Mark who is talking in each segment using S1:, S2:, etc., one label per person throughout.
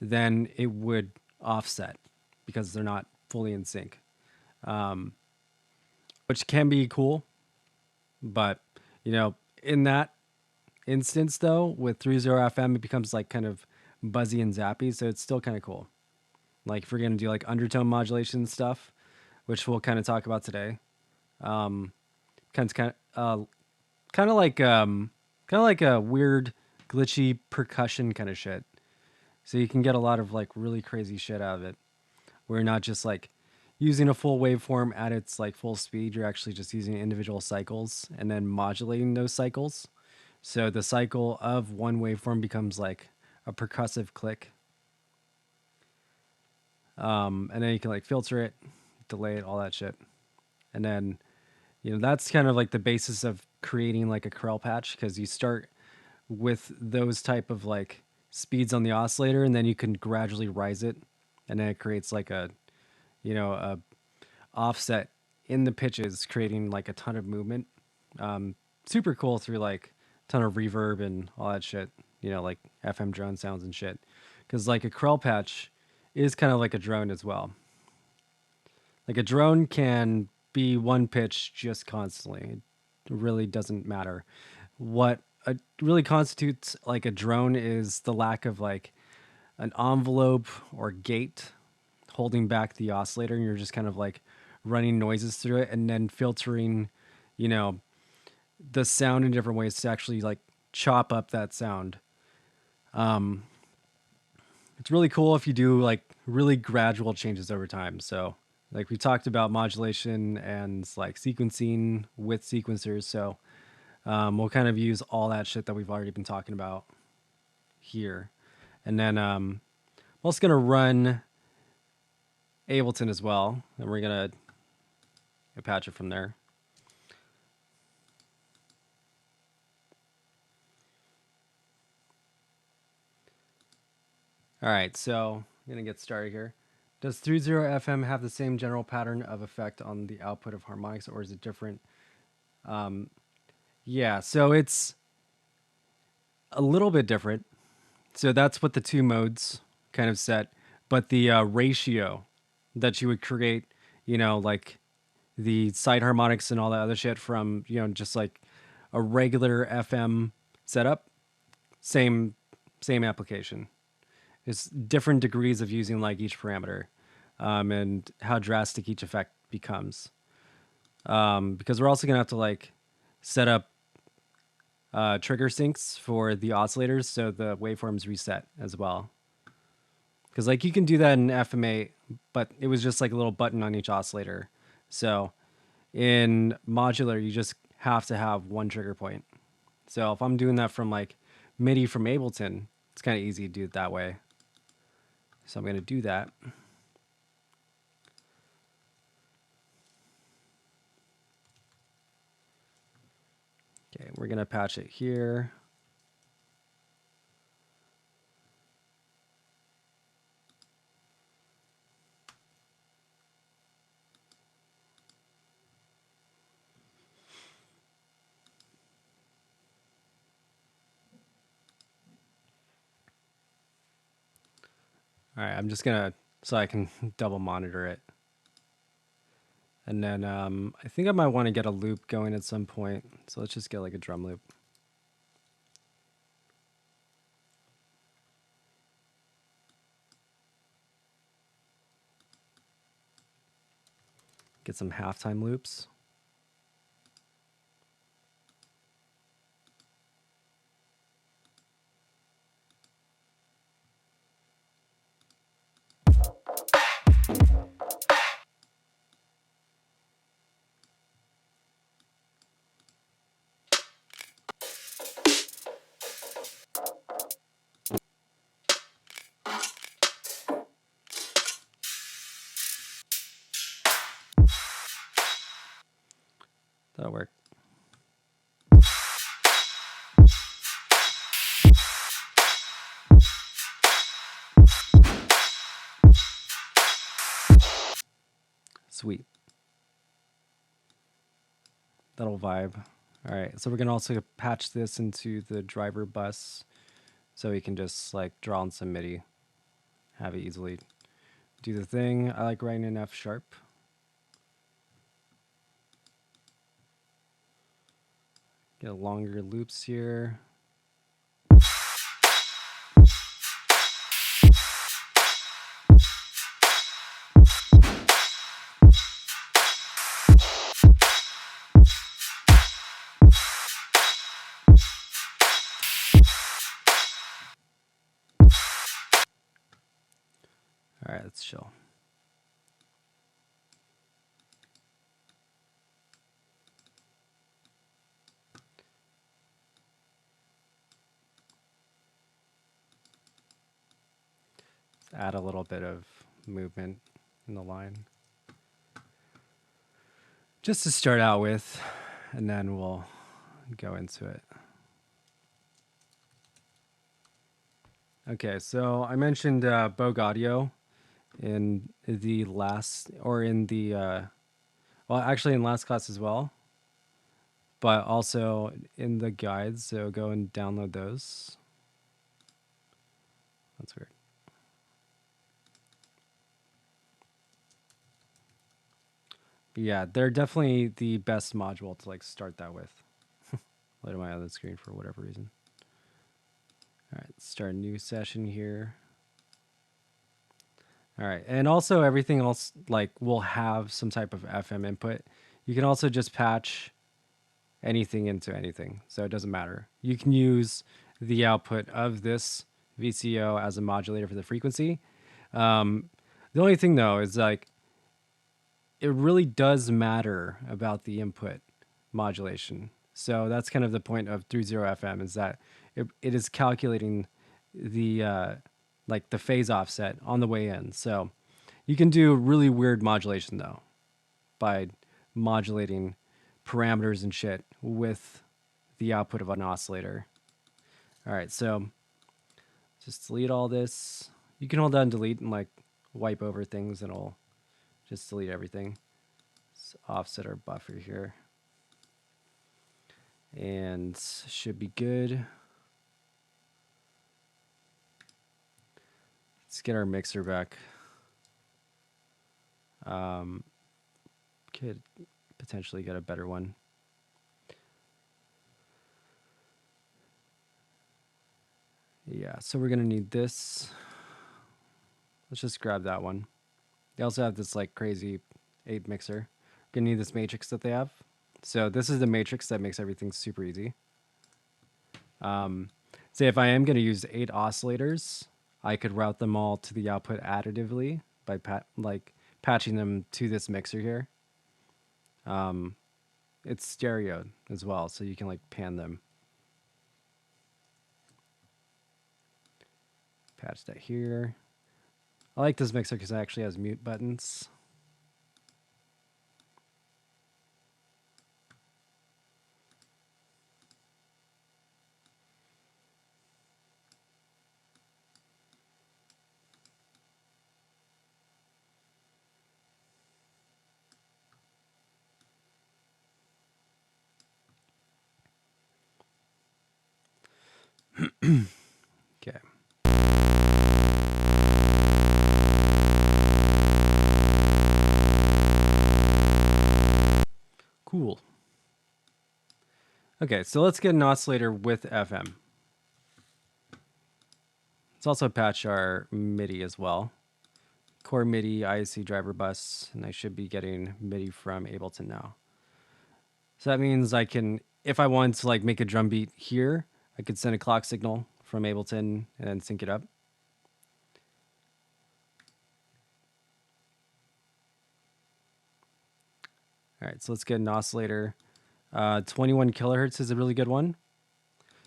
S1: then it would offset because they're not fully in sync, which can be cool. But in that instance, though, with 30 FM, it becomes like kind of buzzy and zappy, so it's still kind of cool. Like if we're gonna do like undertone modulation stuff, which we'll kind of talk about today, kind of like a weird glitchy percussion kind of shit. So you can get a lot of like really crazy shit out of it. Where you're not just like using a full waveform at its like full speed, you're actually just using individual cycles and then modulating those cycles. So the cycle of one waveform becomes like a percussive click. And then you can like filter it, delay it, all that shit. And then, that's kind of like the basis of creating like a Corel patch, because you start with those type of like speeds on the oscillator, and then you can gradually rise it, and then it creates like a offset in the pitches, creating like a ton of movement. Super cool through like a ton of reverb and all that shit, like FM drone sounds and shit. Because like a Corel patch is kind of like a drone as well. Like a drone can be one pitch just constantly. It really doesn't matter. What really constitutes like a drone is the lack of like an envelope or gate holding back the oscillator, and you're just kind of like running noises through it and then filtering, you know, the sound in different ways to actually like chop up that sound. It's really cool if you do like really gradual changes over time. So, like we talked about modulation and like sequencing with sequencers. So, we'll kind of use all that shit that we've already been talking about here. And then I'm also going to run Ableton as well. And we're going to patch it from there. All right, so I'm going to get started here. Does 30 FM have the same general pattern of effect on the output of harmonics, or is it different? Yeah, so it's a little bit different. So that's what the two modes kind of set. But the ratio that you would create, like the side harmonics and all that other shit from, just like a regular FM setup, same application. It's different degrees of using like each parameter, and how drastic each effect becomes. Because we're also gonna have to like set up trigger syncs for the oscillators, so the waveforms reset as well. Because like you can do that in FMA, but it was just like a little button on each oscillator. So in modular, you just have to have one trigger point. So if I'm doing that from like MIDI from Ableton, it's kind of easy to do it that way. So I'm going to do that. Okay, we're going to patch it here. All right, I'm just going to, so I can double monitor it. And then I think I might want to get a loop going at some point. So let's just get like a drum loop. Get some halftime loops. That'll work. Sweet. That'll vibe. All right, so we're gonna also patch this into the driver bus, so we can just like draw on some MIDI. have it easily do the thing. I like writing in F sharp. Get longer loops here. All right, let's chill. Let's add a little bit of movement in the line. Just to start out with, and then we'll go into it. Okay, so I mentioned Bogue Audio in the last, or in the, well, actually in last class as well, but also in the guides. So go and download those. That's weird. But yeah, they're definitely the best module to like start that with. Light on my other screen for whatever reason. All right, let's start a new session here. All right, and also everything else like will have some type of FM input. You can also just patch anything into anything, so it doesn't matter. You can use the output of this VCO as a modulator for the frequency. The only thing though is like it really does matter about the input modulation. So that's kind of the point of 30 FM is that it is calculating the like the phase offset on the way in. So you can do really weird modulation though by modulating parameters and shit with the output of an oscillator. All right, so just delete all this. You can hold down delete and like wipe over things and it'll just delete everything. Let's offset our buffer here. And should be good. Let's get our mixer back. Could potentially get a better one. Yeah, so we're gonna need this. Let's just grab that one. They also have this like crazy 8 mixer. We're gonna need this matrix that they have. So this is the matrix that makes everything super easy. Say if I am gonna use 8 oscillators, I could route them all to the output additively by patching them to this mixer here. It's stereo as well, so you can like pan them. Patch that here. I like this mixer because it actually has mute buttons. Okay. Cool. Okay, so let's get an oscillator with FM. Let's also patch our MIDI as well. Core MIDI, IAC driver bus, and I should be getting MIDI from Ableton now. So that means I can, if I want to like make a drum beat here, I could send a clock signal from Ableton and then sync it up. All right, so let's get an oscillator. 21 kilohertz is a really good one.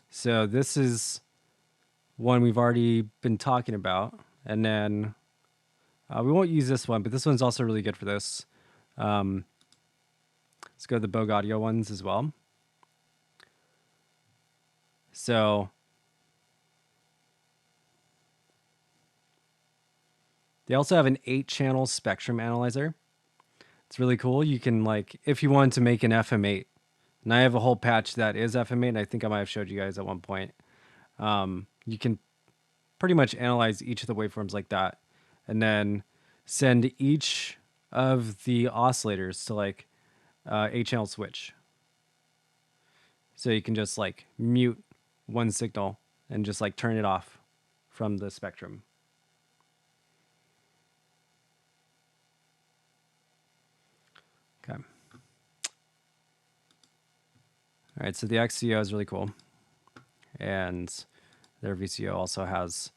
S1: So this is one we've already been talking about. And then we won't use this one, but this one's also really good for this. Let's go to the Bogue Audio ones as well. So they also have an 8-channel spectrum analyzer. It's really cool. You can like, if you wanted to make an FM8, and I have a whole patch that is FM8, and I think I might have showed you guys at one point. You can pretty much analyze each of the waveforms like that, and then send each of the oscillators to like a channel switch. So you can just like mute one signal and just like turn it off from the spectrum. Okay. All right, so the XCO is really cool. And their VCO also has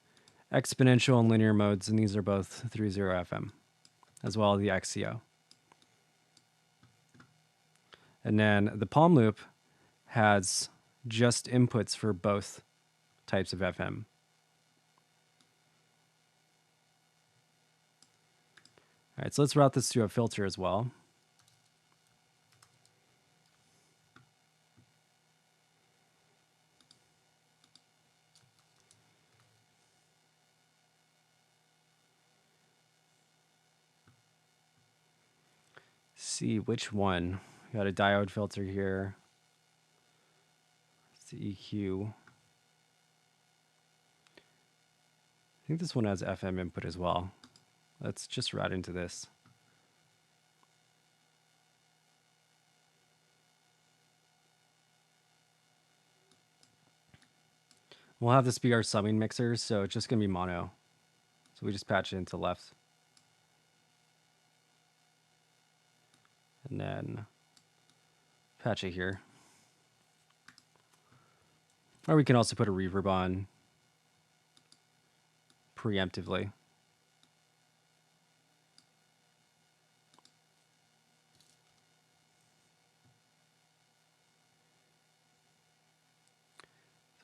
S1: exponential and linear modes, and these are both 3.0 FM, as well as the XCO. And then the Palm Loop has just inputs for both types of FM. All right, so let's route this to a filter as well. See which one. We got a diode filter here. It's the EQ. I think this one has FM input as well. Let's just route into this. We'll have this be our summing mixer, so it's just going to be mono. So we just patch it into left. And then patch it here. Or we can also put a reverb on preemptively.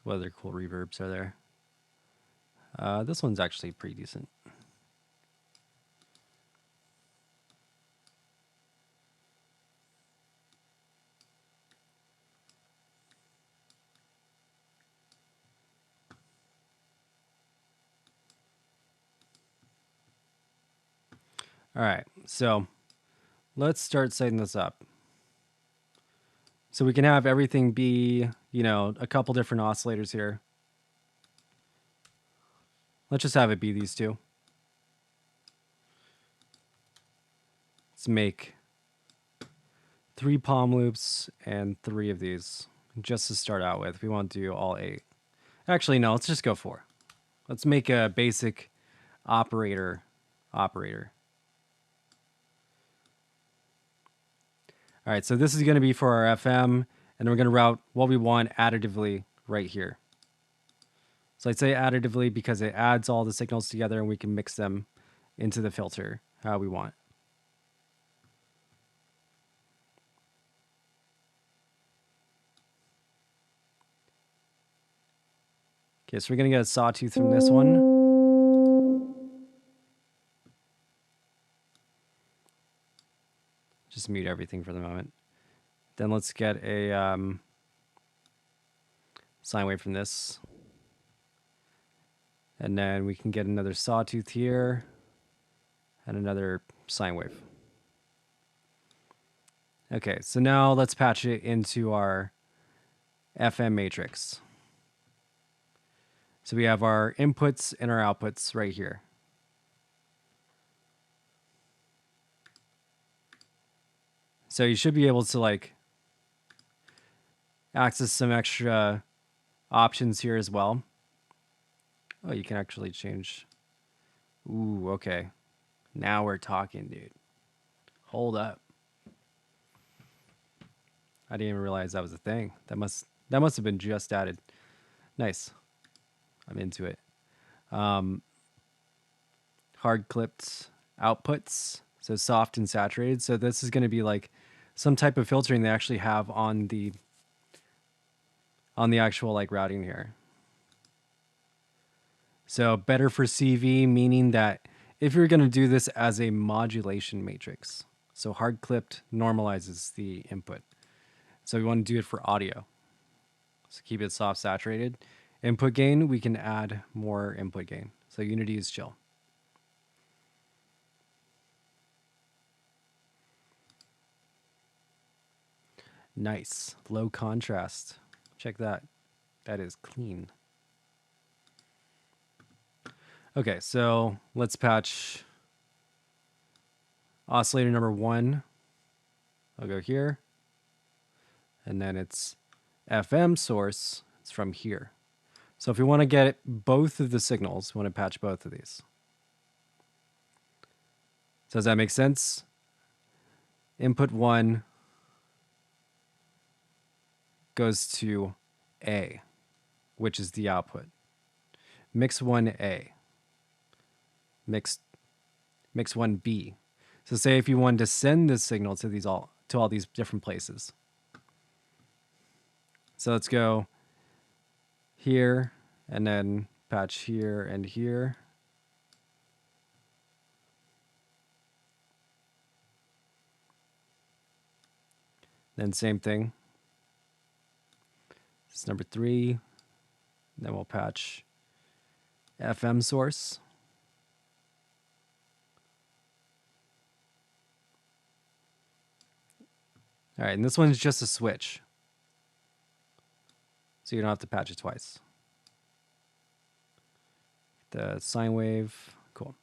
S1: What other cool reverbs are there? This one's actually pretty decent. All right, so let's start setting this up. So we can have everything be, you know, a couple different oscillators here. Let's just have it be these two. Let's make 3 palm loops and 3 of these just to start out with. We won't do all 8. Actually, no, let's just go 4. Let's make a basic operator. All right, so this is going to be for our FM, and we're going to route what we want additively right here. So I'd say additively because it adds all the signals together and we can mix them into the filter how we want. Okay, so we're going to get a sawtooth from this one. Just mute everything for the moment. Then let's get a sine wave from this. And then we can get another sawtooth here and another sine wave. Okay, so now let's patch it into our FM matrix. So we have our inputs and our outputs right here. So you should be able to like access some extra options here as well. Oh, you can actually change. Ooh, okay. Now we're talking, dude. Hold up. I didn't even realize that was a thing. That must have been just added. Nice. I'm into it. Hard clipped outputs, so soft and saturated. So this is going to be like some type of filtering they actually have on the actual like routing here. So better for CV, meaning that if you're going to do this as a modulation matrix, so hard clipped normalizes the input. So we want to do it for audio. So keep it soft saturated. Input gain, we can add more input gain. So unity is chill. Nice. Low contrast. Check that. That is clean. Okay, so let's patch oscillator number 1. I'll go here. And then it's FM source. It's from here. So if we want to get both of the signals, we want to patch both of these. So does that make sense? Input 1 goes to A, which is the output. Mix 1A. Mix 1B. So say if you wanted to send this signal to all these different places. So let's go here and then patch here and here. Then same thing. This is number 3. Then we'll patch FM source. All right, and this one's just a switch. So you don't have to patch it twice. The sine wave, cool.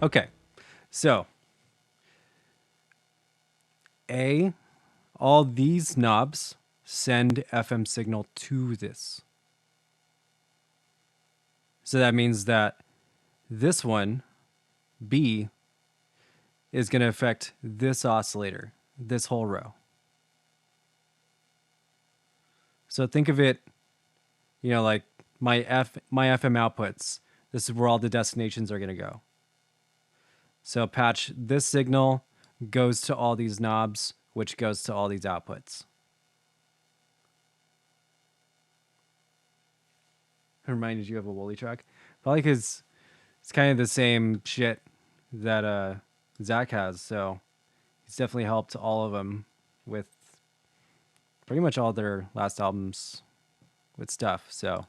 S1: Okay, so all these knobs send FM signal to this. So that means that this one, B, is going to affect this oscillator, this whole row. So think of it, like my FM outputs. This is where all the destinations are going to go. So patch this signal goes to all these knobs, which goes to all these outputs. It reminded you of a Wooly track? Probably because it's kind of the same shit that Zach has. So he's definitely helped all of them with pretty much all their last albums with stuff. So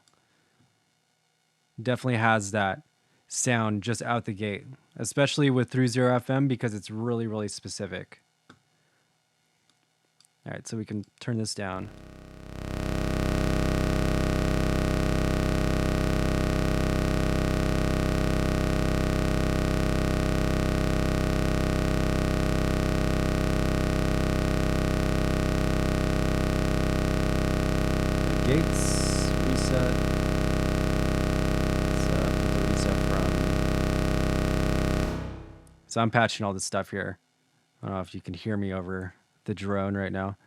S1: definitely has that sound just out the gate, especially with 30 FM because it's really, really specific. All right, so we can turn this down. Gates, reset. Let's put the reset from. So I'm patching all this stuff here. I don't know if you can hear me over the drone right now.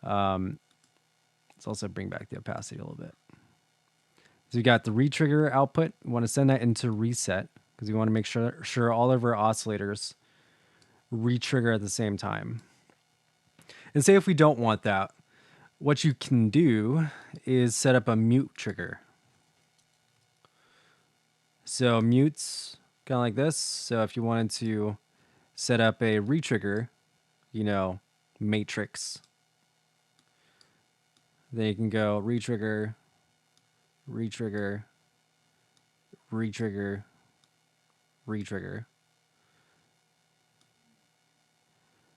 S1: Let's also bring back the opacity a little bit. So we got the retrigger output. We want to send that into reset because we want to make sure all of our oscillators retrigger at the same time. And say if we don't want that, what you can do is set up a mute trigger. So mutes kind of like this. So if you wanted to set up a retrigger, matrix, then you can go retrigger, retrigger, retrigger, retrigger.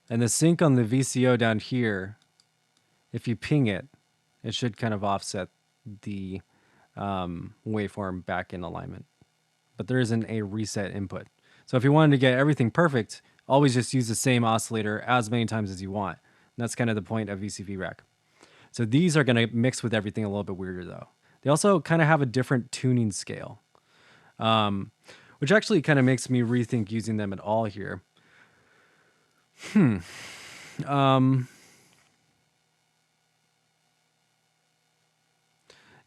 S1: And the sync on the VCO down here, if you ping it, it should kind of offset the waveform back in alignment. But there isn't a reset input. So if you wanted to get everything perfect, always just use the same oscillator as many times as you want. And that's kind of the point of VCV Rec. So these are going to mix with everything a little bit weirder though. They also kind of have a different tuning scale, which actually kind of makes me rethink using them at all here.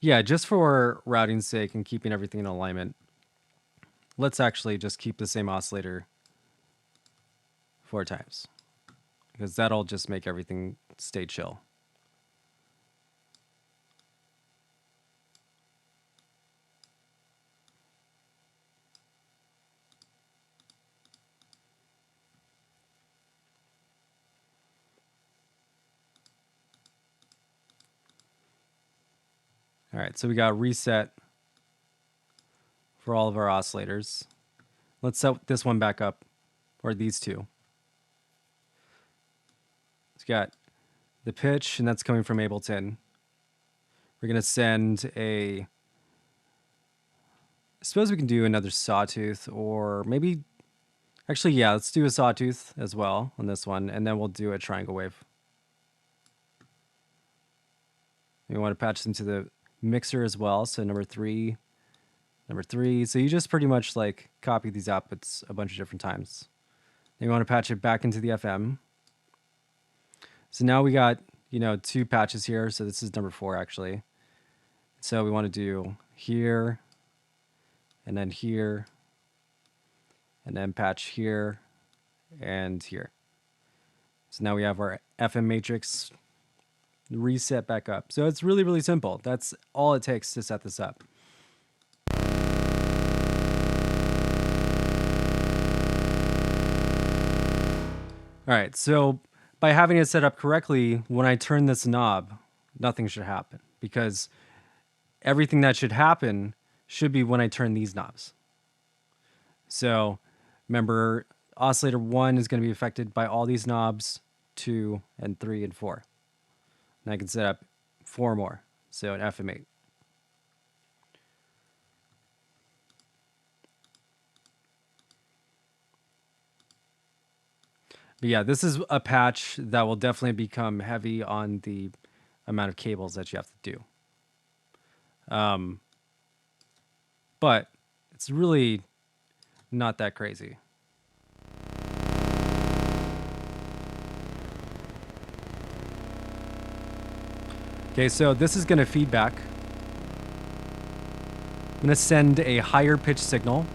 S1: Yeah, just for routing's sake and keeping everything in alignment, let's actually just keep the same oscillator 4 times, because that'll just make everything stay chill. All right, so we got reset for all of our oscillators. Let's set this one back up, or these two. It's got the pitch, and that's coming from Ableton. We're going to send a... I suppose we can do another sawtooth, or maybe... Actually, yeah, let's do a sawtooth as well on this one, and then we'll do a triangle wave. We want to patch them to the mixer as well, so number 3. So you just pretty much like copy these outputs a bunch of different times. Then you want to patch it back into the FM. So now we got, 2 patches here. So this is number 4 actually. So we want to do here, and then here, and then patch here and here. So now we have our FM matrix reset back up. So it's really, really simple. That's all it takes to set this up. All right, so by having it set up correctly, when I turn this knob, nothing should happen, because everything that should happen should be when I turn these knobs. So remember, oscillator 1 is going to be affected by all these knobs, 2 and 3 and 4. And I can set up 4 more, so an FM8. But yeah, this is a patch that will definitely become heavy on the amount of cables that you have to do. But it's really not that crazy. Okay, so this is going to feedback. I'm going to send a higher pitch signal.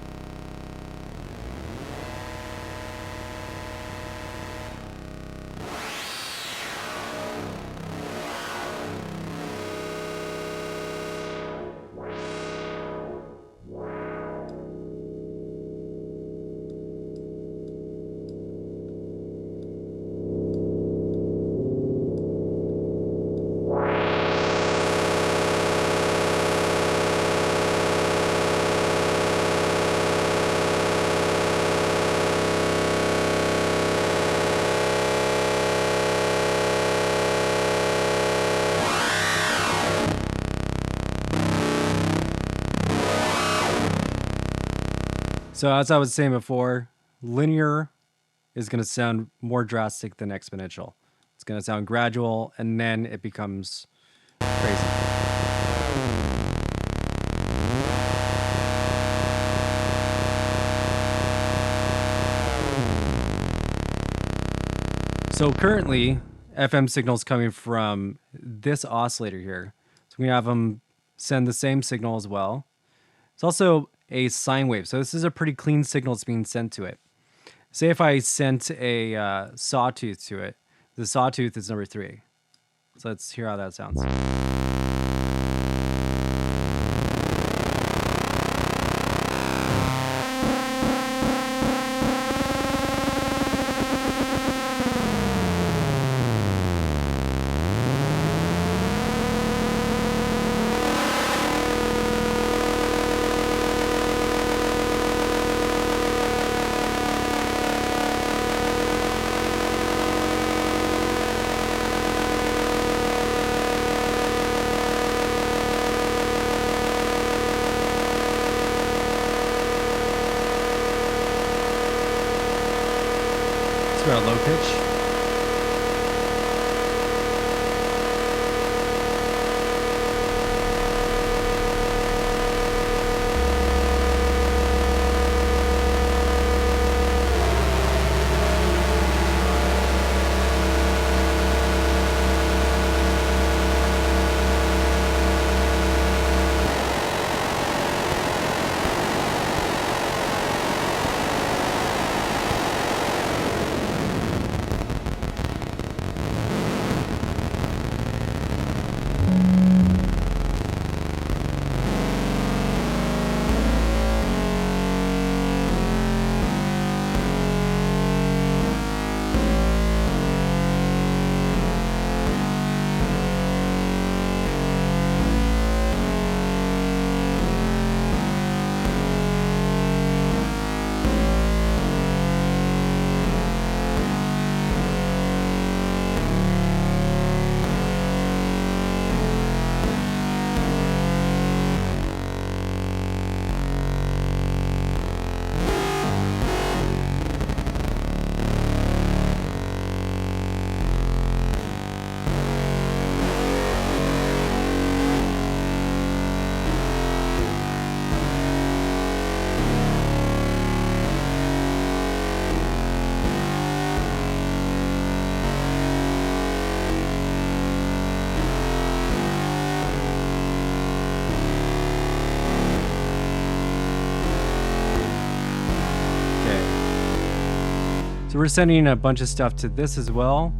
S1: So as I was saying before, linear is going to sound more drastic than exponential. It's going to sound gradual, and then it becomes crazy. So currently, FM signals coming from this oscillator here. So we have them send the same signal as well. It's also a sine wave. So this is a pretty clean signal that's being sent to it. Say if I sent a sawtooth to it, the sawtooth is number 3. So let's hear how that sounds. Let's go to low pitch. So we're sending a bunch of stuff to this as well.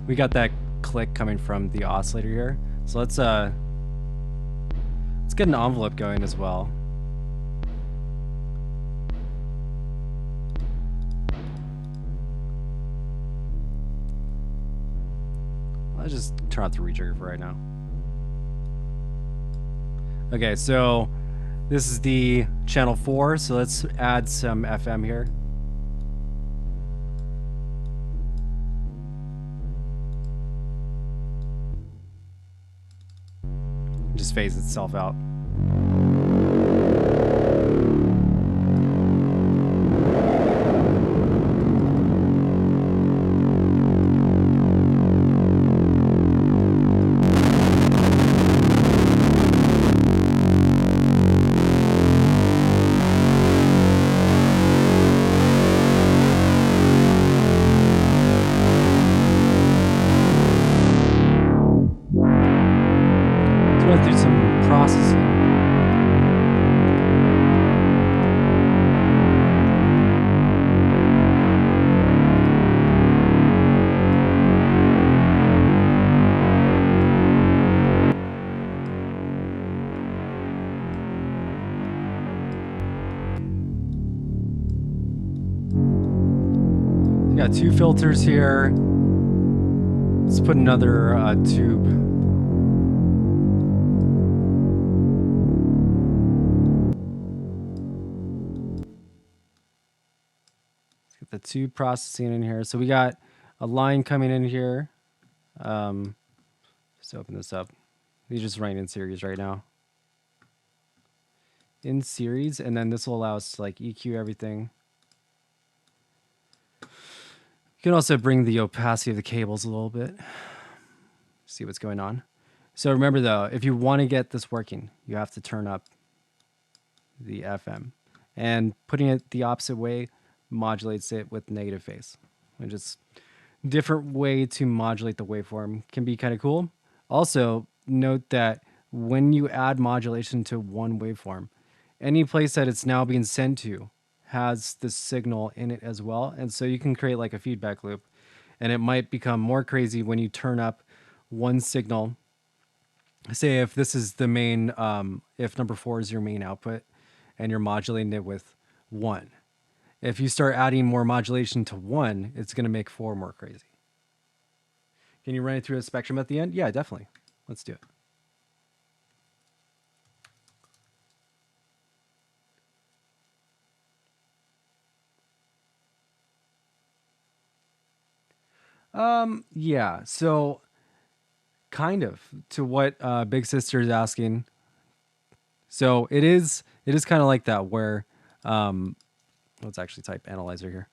S1: We got that click coming from the oscillator here. So let's get an envelope going as well. Let's just turn off the retrigger for right now. Okay, so this is the channel 4, so let's add some FM here. Just phase itself out. Through some processing. We got 2 filters here. Let's put another tube. The tube processing in here. So we got a line coming in here. Just open this up. These just running in series right now. In series, and then this will allow us to like EQ everything. You can also bring the opacity of the cables a little bit. See what's going on. So remember though, if you want to get this working, you have to turn up the FM. And putting it the opposite way modulates it with negative phase, which is a different way to modulate the waveform. Can be kind of cool. Also, note that when you add modulation to one waveform, any place that it's now being sent to has this signal in it as well. And so you can create like a feedback loop, and it might become more crazy when you turn up one signal. Say if this is the main, if number 4 is your main output and you're modulating it with 1. If you start adding more modulation to 1, it's going to make 4 more crazy. Can you run it through a spectrum at the end? Yeah, definitely. Let's do it. Yeah, so kind of to what Big Sister is asking. So it is kind of like that where let's actually type analyzer here.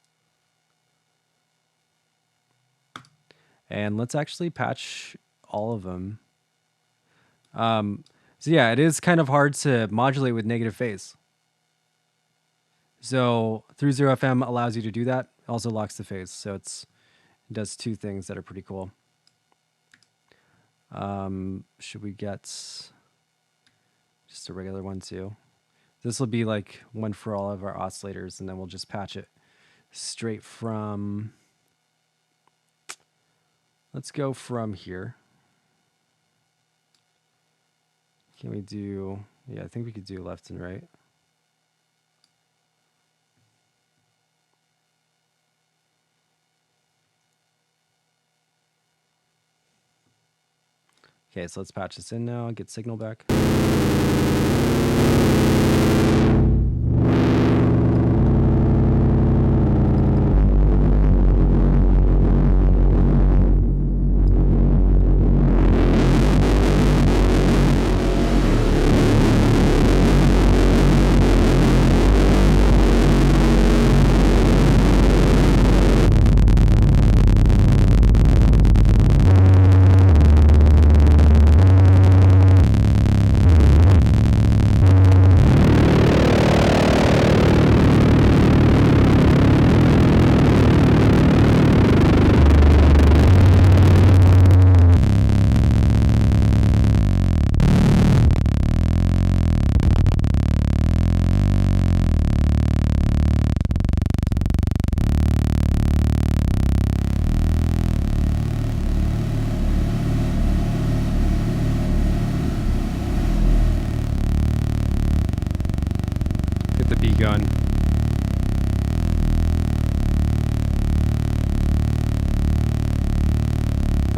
S1: And let's actually patch all of them. So yeah, it is kind of hard to modulate with negative phase. So 30FM allows you to do that. It also locks the phase. So it does 2 things that are pretty cool. Should we get just a regular one too? This will be like one for all of our oscillators, and then we'll just patch it straight from, let's go from here. Can we do, yeah, I think we could do left and right. Okay, so let's patch this in now, get signal back.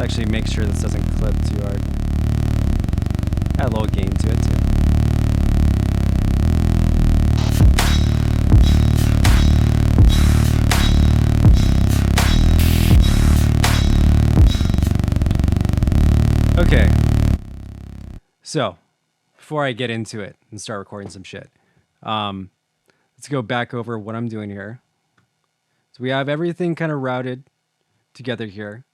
S1: Actually, make sure this doesn't clip too hard. Add a little gain to it too. Okay. So, before I get into it and start recording some shit, let's go back over what I'm doing here. So we have everything kind of routed together here.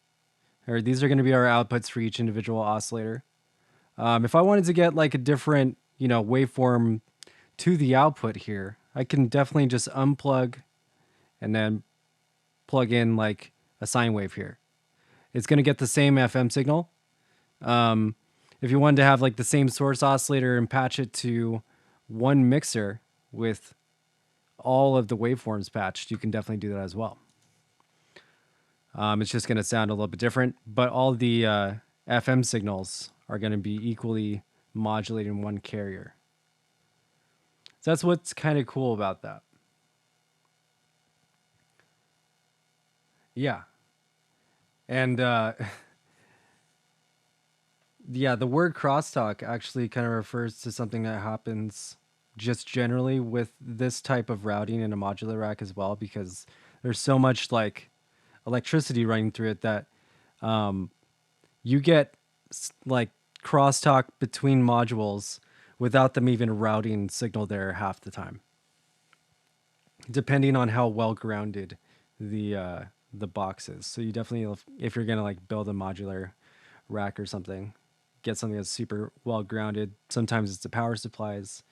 S1: Or these are going to be our outputs for each individual oscillator. If I wanted to get like a different, waveform to the output here, I can definitely just unplug and then plug in like a sine wave here. It's going to get the same FM signal. If you wanted to have like the same source oscillator and patch it to one mixer with all of the waveforms patched, you can definitely do that as well. It's just going to sound a little bit different, but all the FM signals are going to be equally modulated in one carrier. So that's what's kind of cool about that. Yeah. And yeah, the word crosstalk actually kind of refers to something that happens just generally with this type of routing in a modular rack as well, because there's so much like electricity running through it that you get like crosstalk between modules without them even routing signal there half the time, depending on how well grounded the box is. So you definitely, if you're gonna like build a modular rack or something, get something that's super well grounded. Sometimes it's the power supplies.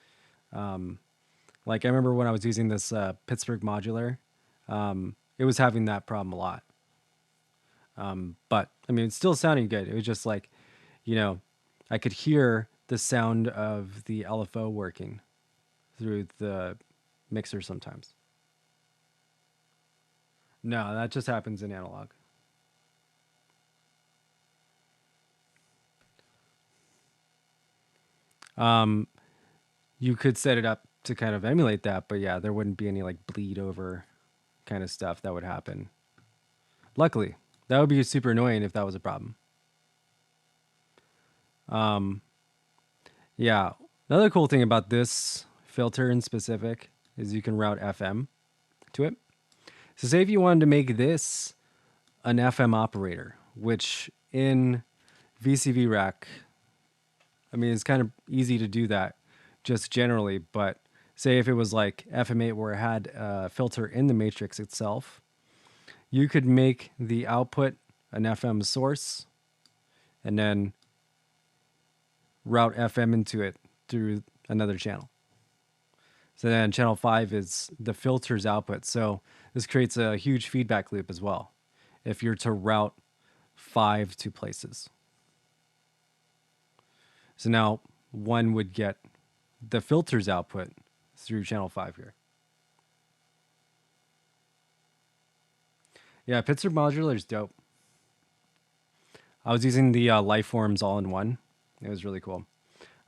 S1: Like I remember when I was using this Pittsburgh modular, it was having that problem a lot. But I mean, it's still sounding good. It was just like, I could hear the sound of the LFO working through the mixer sometimes. No, that just happens in analog. You could set it up to kind of emulate that, but yeah, there wouldn't be any like bleed over kind of stuff that would happen. Luckily, that would be super annoying if that was a problem. Yeah, another cool thing about this filter in specific is you can route FM to it. So say if you wanted to make this an FM operator, which in VCV rack, I mean, it's kind of easy to do that just generally, but say if it was like FM8 where it had a filter in the matrix itself, you could make the output an FM source and then route FM into it through another channel. So then channel 5 is the filter's output. So this creates a huge feedback loop as well if you're to route 5 to places. So now one would get the filter's output through channel 5 here. Yeah, Pittsburgh Modular is dope. I was using the Lifeforms all-in-one. It was really cool.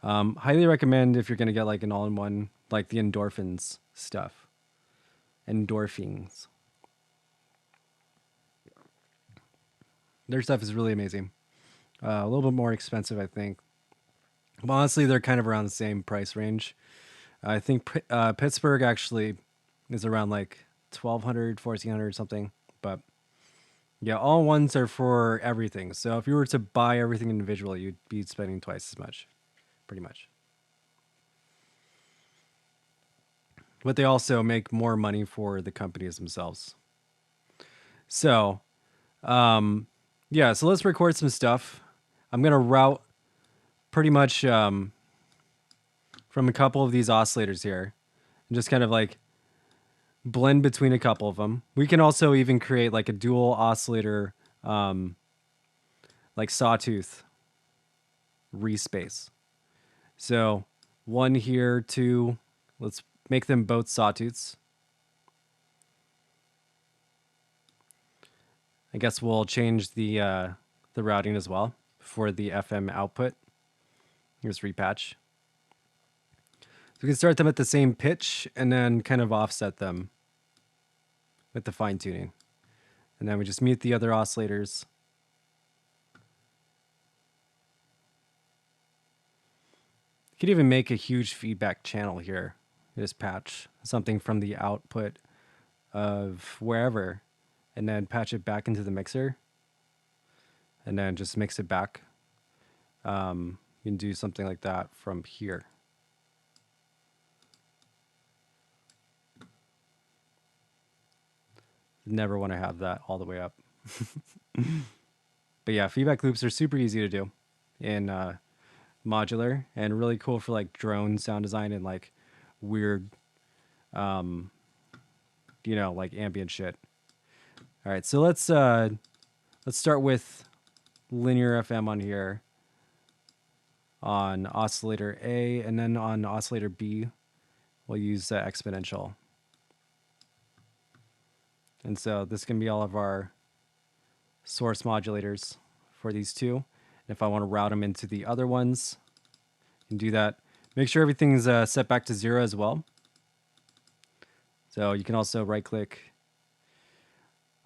S1: Highly recommend if you're going to get like an all-in-one, like the endorphins stuff. Endorphins. Their stuff is really amazing. A little bit more expensive, I think. But honestly, they're kind of around the same price range. I think Pittsburgh actually is around like 1,200, 1,400 something. But yeah, all ones are for everything. So if you were to buy everything individually, you'd be spending twice as much, pretty much. But they also make more money for the companies themselves. So, yeah, so let's record some stuff. I'm going to route pretty much from a couple of these oscillators here and just kind of like blend between a couple of them. We can also even create like a dual oscillator, like sawtooth respace. So one here, two, let's make them both sawtooths. I guess we'll change the routing as well for the FM output. Here's repatch. So we can start them at the same pitch and then kind of offset them with the fine tuning. And then we just mute the other oscillators. could even make a huge feedback channel here. Just patch something from the output of wherever and then patch it back into the mixer and then just mix it back. You can do something like that from here. Never want to have that all the way up. But yeah, feedback loops are super easy to do in modular and really cool for like drone sound design and like weird, like ambient shit. All right, so let's start with linear FM on here, on oscillator A, and then on oscillator B, we'll use exponential. And so this can be all of our source modulators for these two. And if I want to route them into the other ones, I can do that. Make sure everything's set back to 0 as well. So you can also right click.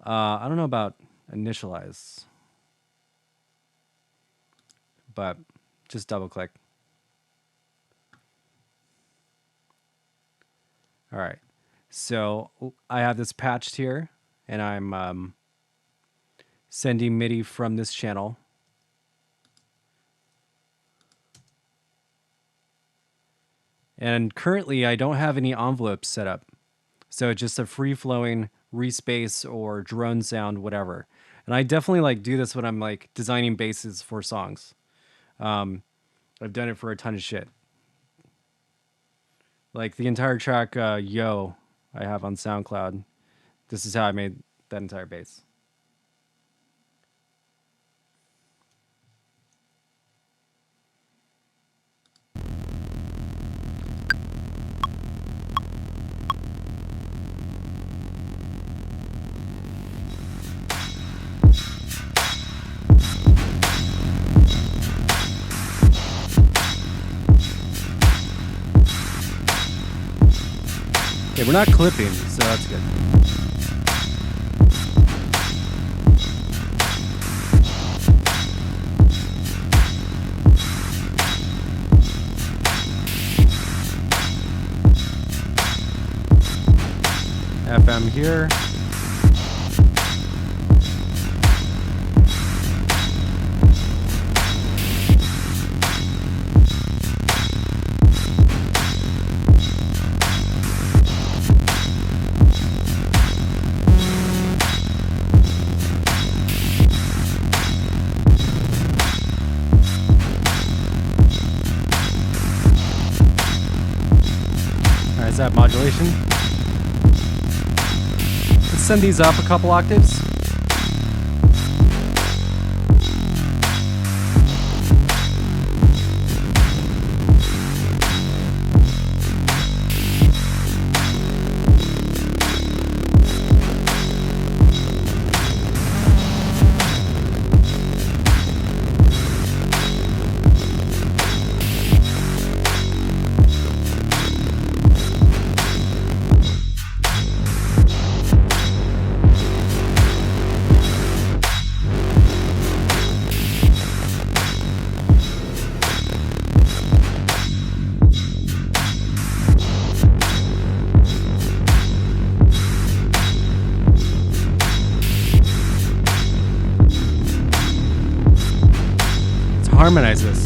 S1: I don't know about initialize, but just double click. All right. So I have this patched here, and I'm sending MIDI from this channel. And currently, I don't have any envelopes set up. So it's just a free-flowing respace or drone sound, whatever. And I definitely like do this when I'm like designing basses for songs. I've done it for a ton of shit. Like the entire track Yo I have on SoundCloud. This is how I made that entire bass. Okay, we're not clipping, so that's good. FM here. Is that modulation? Let's send these up a couple octaves. Harmonize this.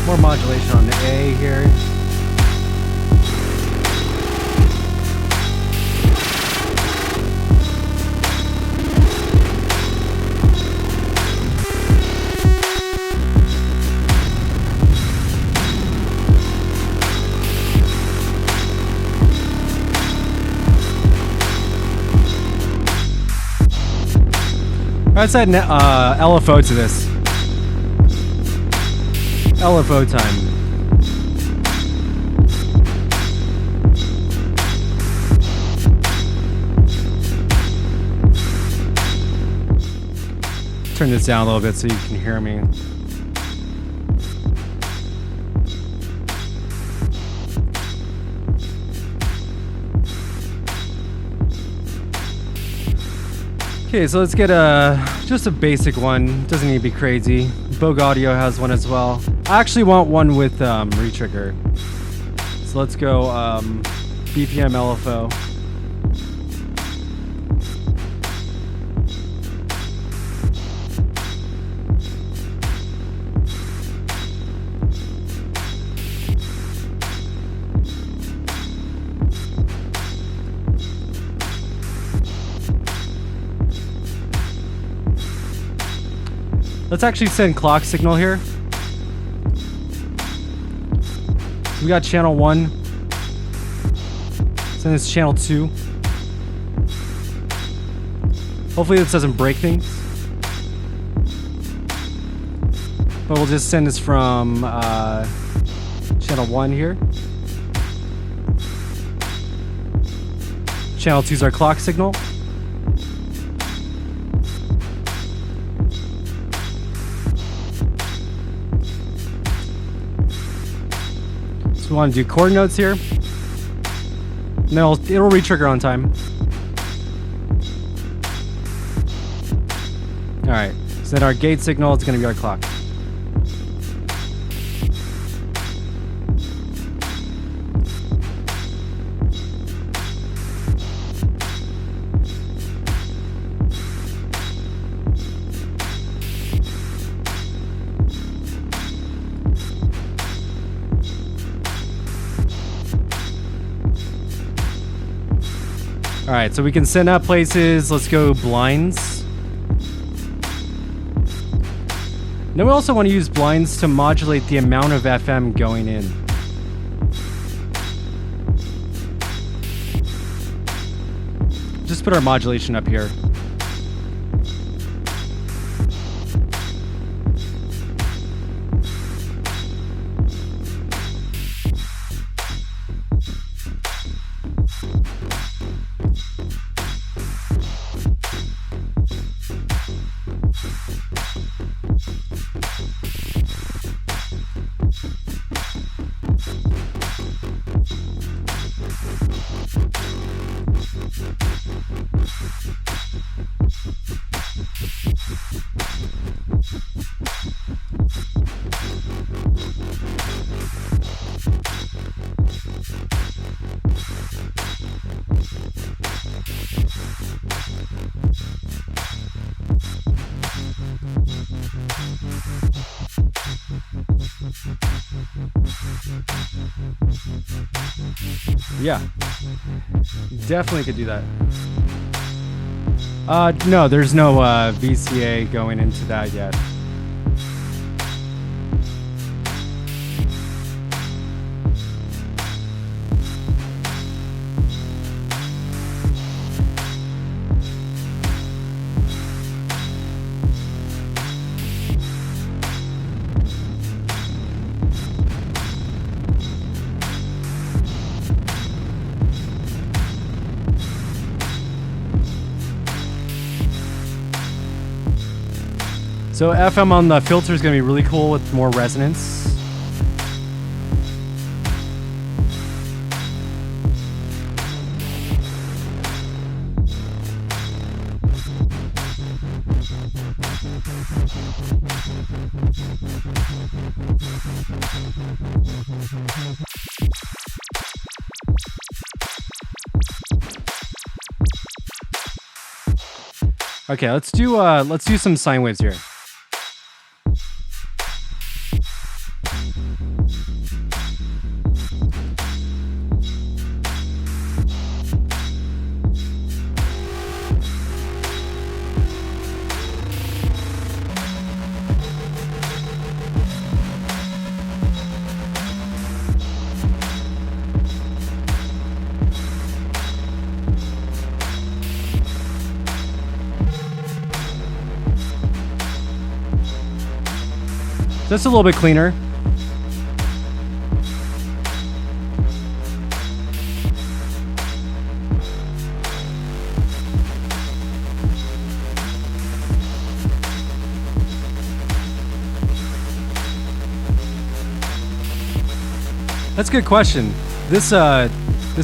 S1: More modulation on the A here. Let's add LFO to this. LFO time. Turn this down a little bit so you can hear me. Okay, so let's get just a basic one. Doesn't need to be crazy. Bogue Audio has one as well. I actually want one with retrigger. So let's go BPM LFO. Let's actually send clock signal here. So we got channel 1. Send this channel 2. Hopefully this doesn't break things. But we'll just send this from channel 1 here. Channel 2 is our clock signal. We want to do chord notes here. And then it'll retrigger on time. Alright, so then our gate signal is going to be our clock. All right, so we can send out places. Let's go blinds. Then we also want to use blinds to modulate the amount of FM going in. Just put our modulation up here. Yeah, definitely could do that. No, there's no VCA going into that yet. So FM on the filter is going to be really cool with more resonance. Okay, let's do some sine waves here. Just a little bit cleaner. That's a good question. This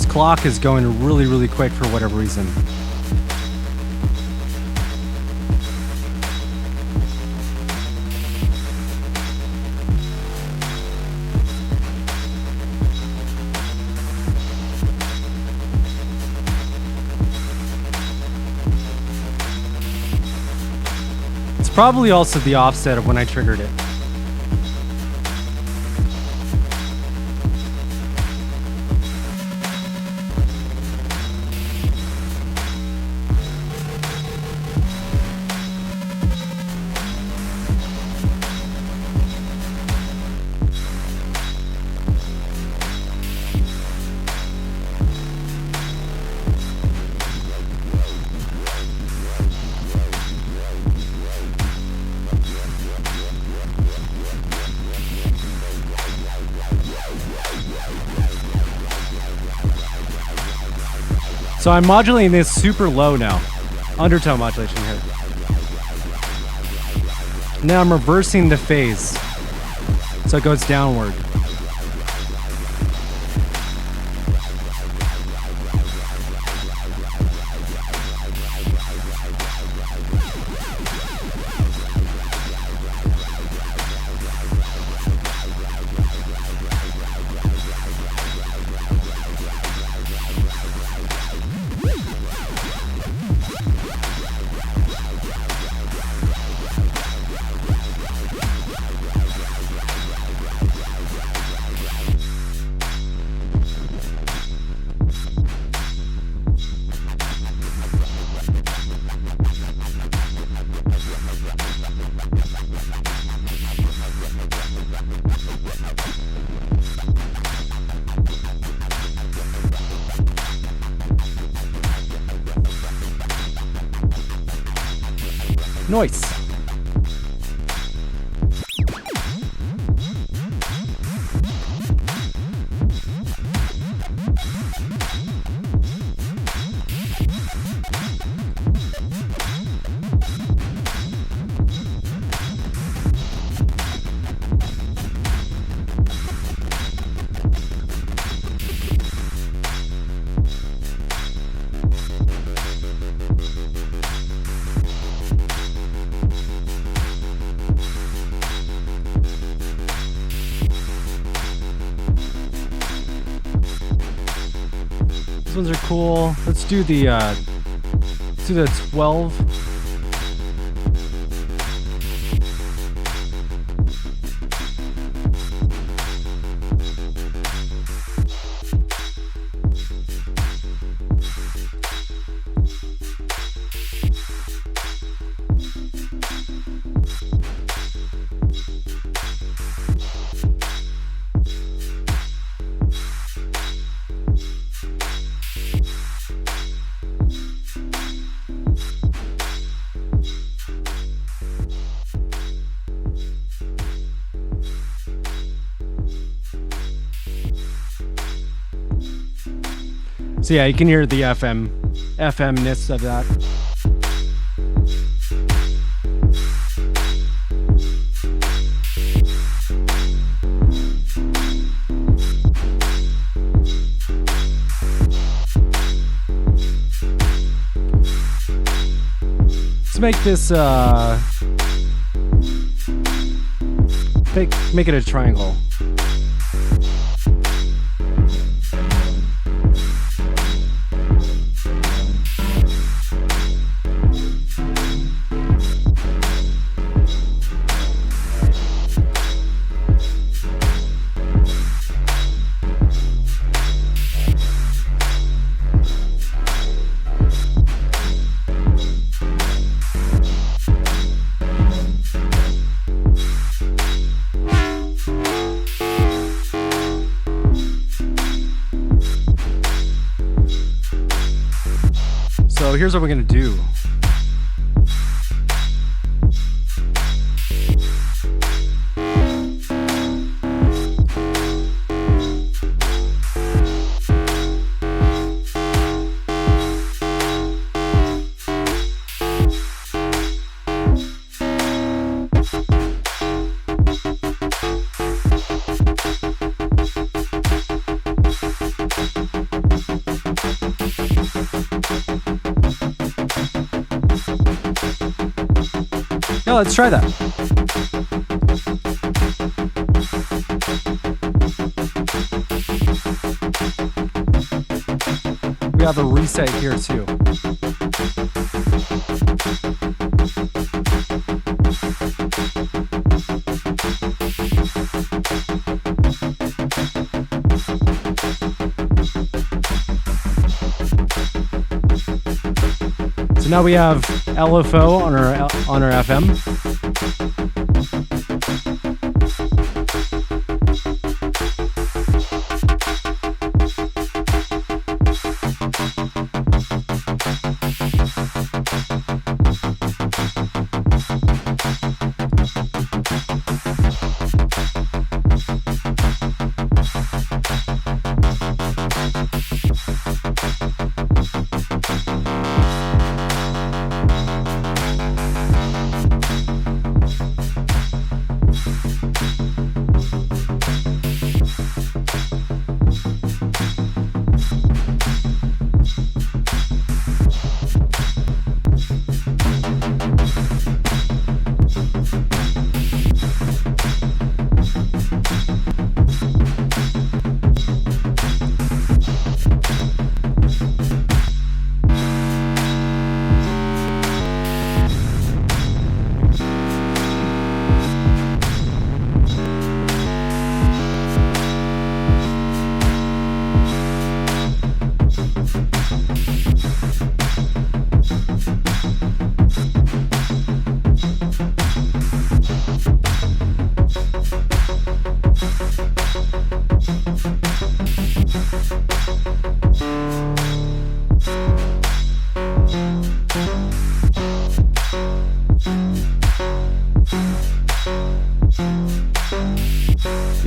S1: clock is going really, really quick for whatever reason. It's probably also the offset of when I triggered it. So I'm modulating this super low now. Undertone modulation here. Now I'm reversing the phase. So it goes downward. Noise. Ones are cool. Let's do the 12. So yeah, you can hear the FMness of that. Let's make this make it a triangle. So here's what we're gonna do. Yeah, let's try that. We have a reset here too. So now we have LFO on our FM.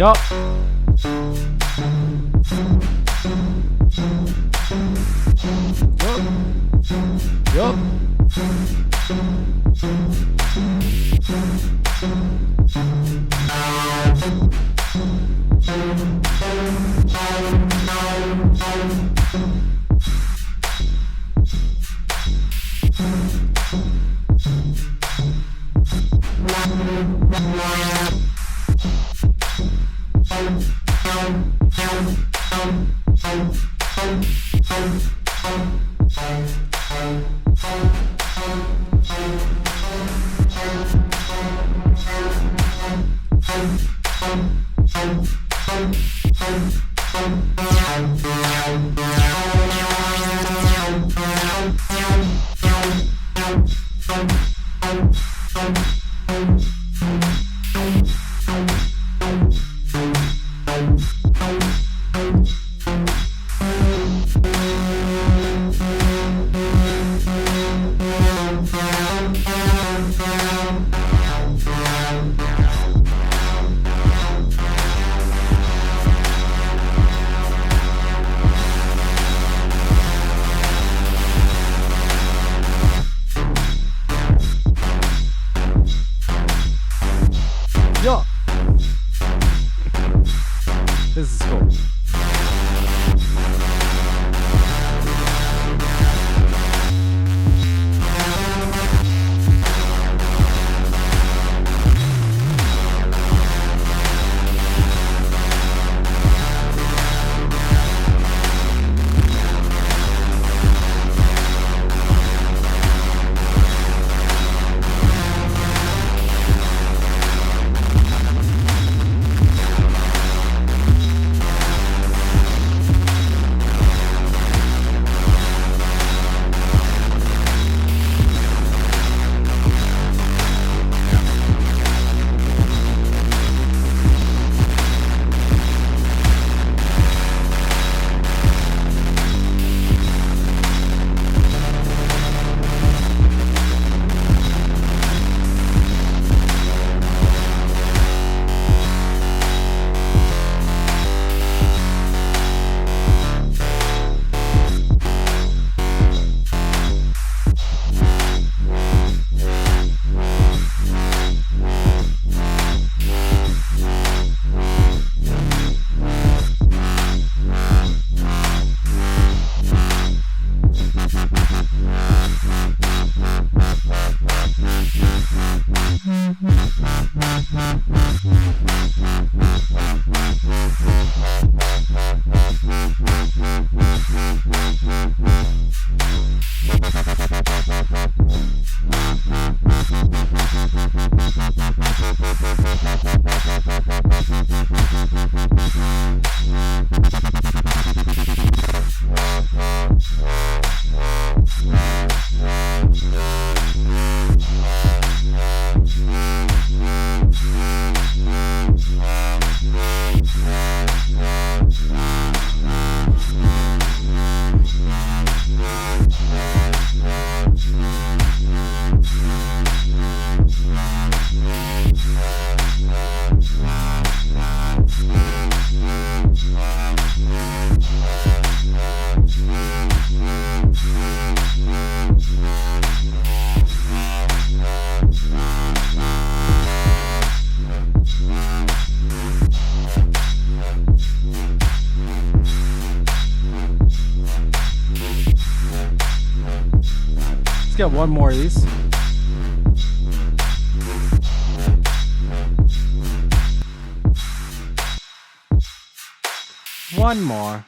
S1: Yup. Yup. get one more of these. One more.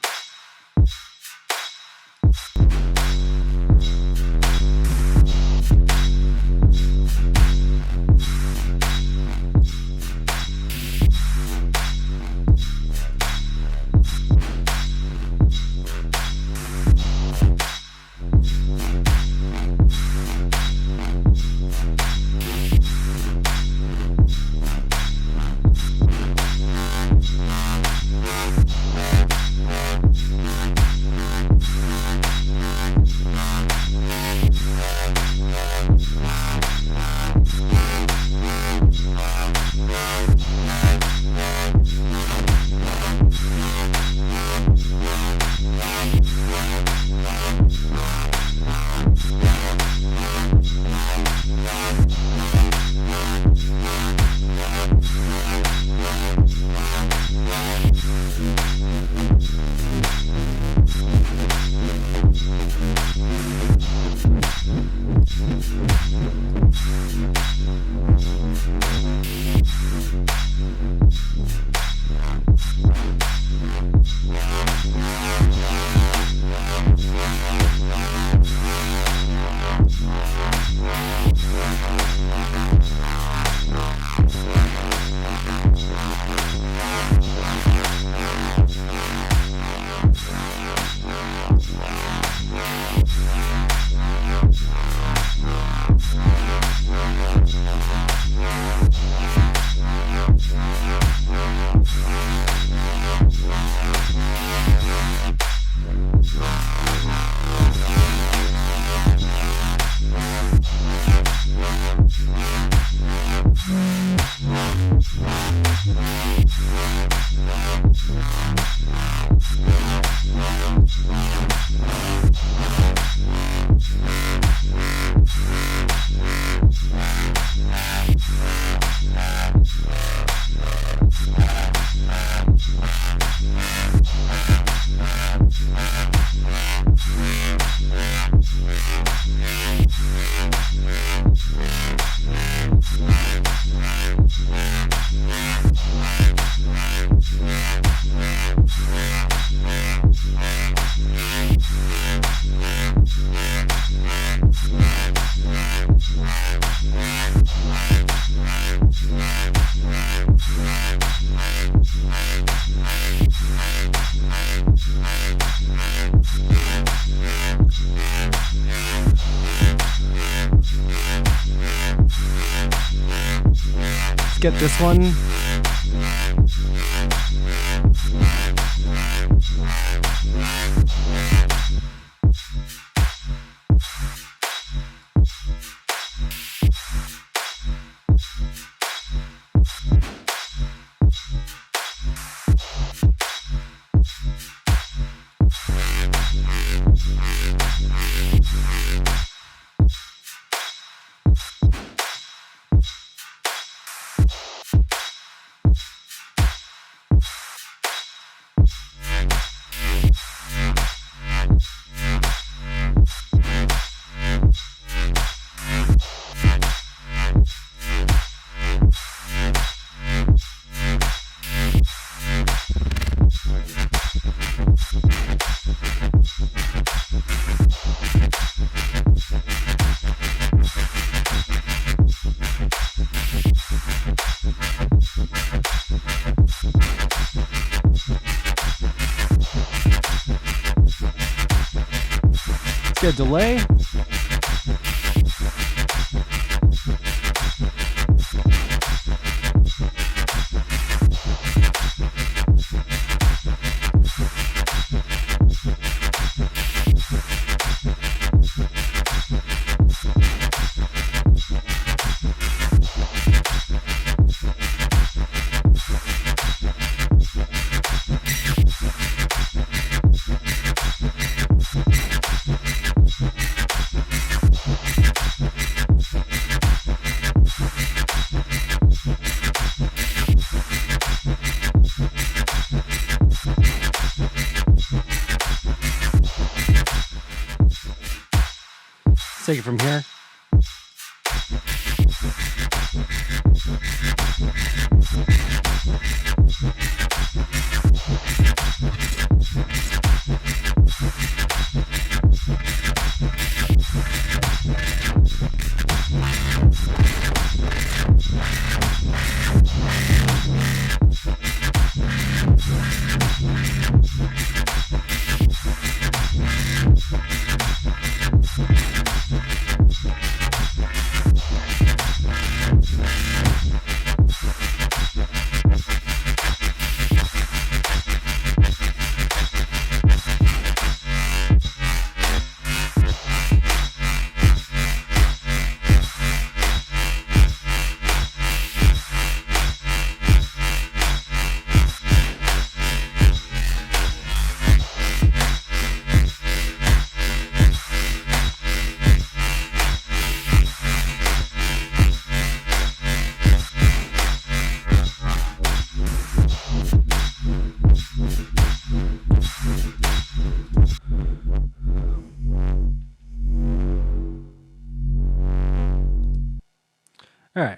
S1: Let's get this one. Let's get delay. take it from here. All right.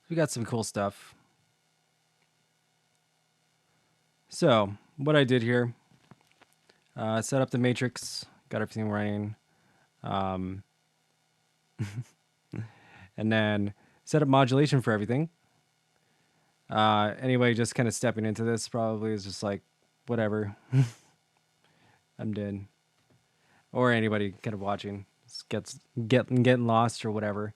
S1: We got some cool stuff. So what I did here, set up the matrix, got everything running, um, and then set up modulation for everything. Anyway, just kind of stepping into this probably is just like, whatever. I'm dead. Or anybody kind of watching getting lost or whatever.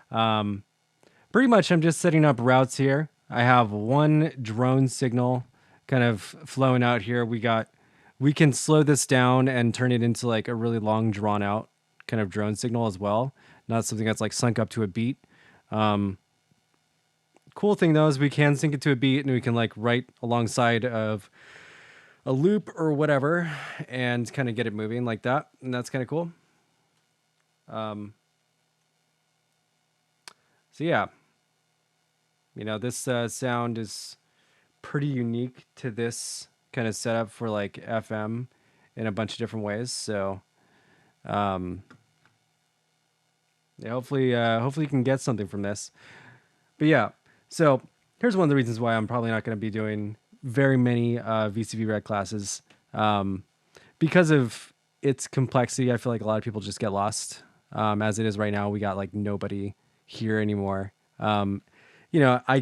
S1: Pretty much I'm just setting up routes here. I have one drone signal kind of flowing out here. We can slow this down and turn it into like a really long drawn out kind of drone signal as well. Not something that's like sunk up to a beat. Cool thing though is we can sync it to a beat and we can like write alongside of a loop or whatever and kind of get it moving like that. And that's kind of cool. So yeah, this sound is pretty unique to this kind of setup for like FM in a bunch of different ways. So, yeah, hopefully you can get something from this. But yeah, so here's one of the reasons why I'm probably not going to be doing very many VCV Red classes. Because of its complexity, I feel like a lot of people just get lost. As it is right now, we got like nobody here anymore. I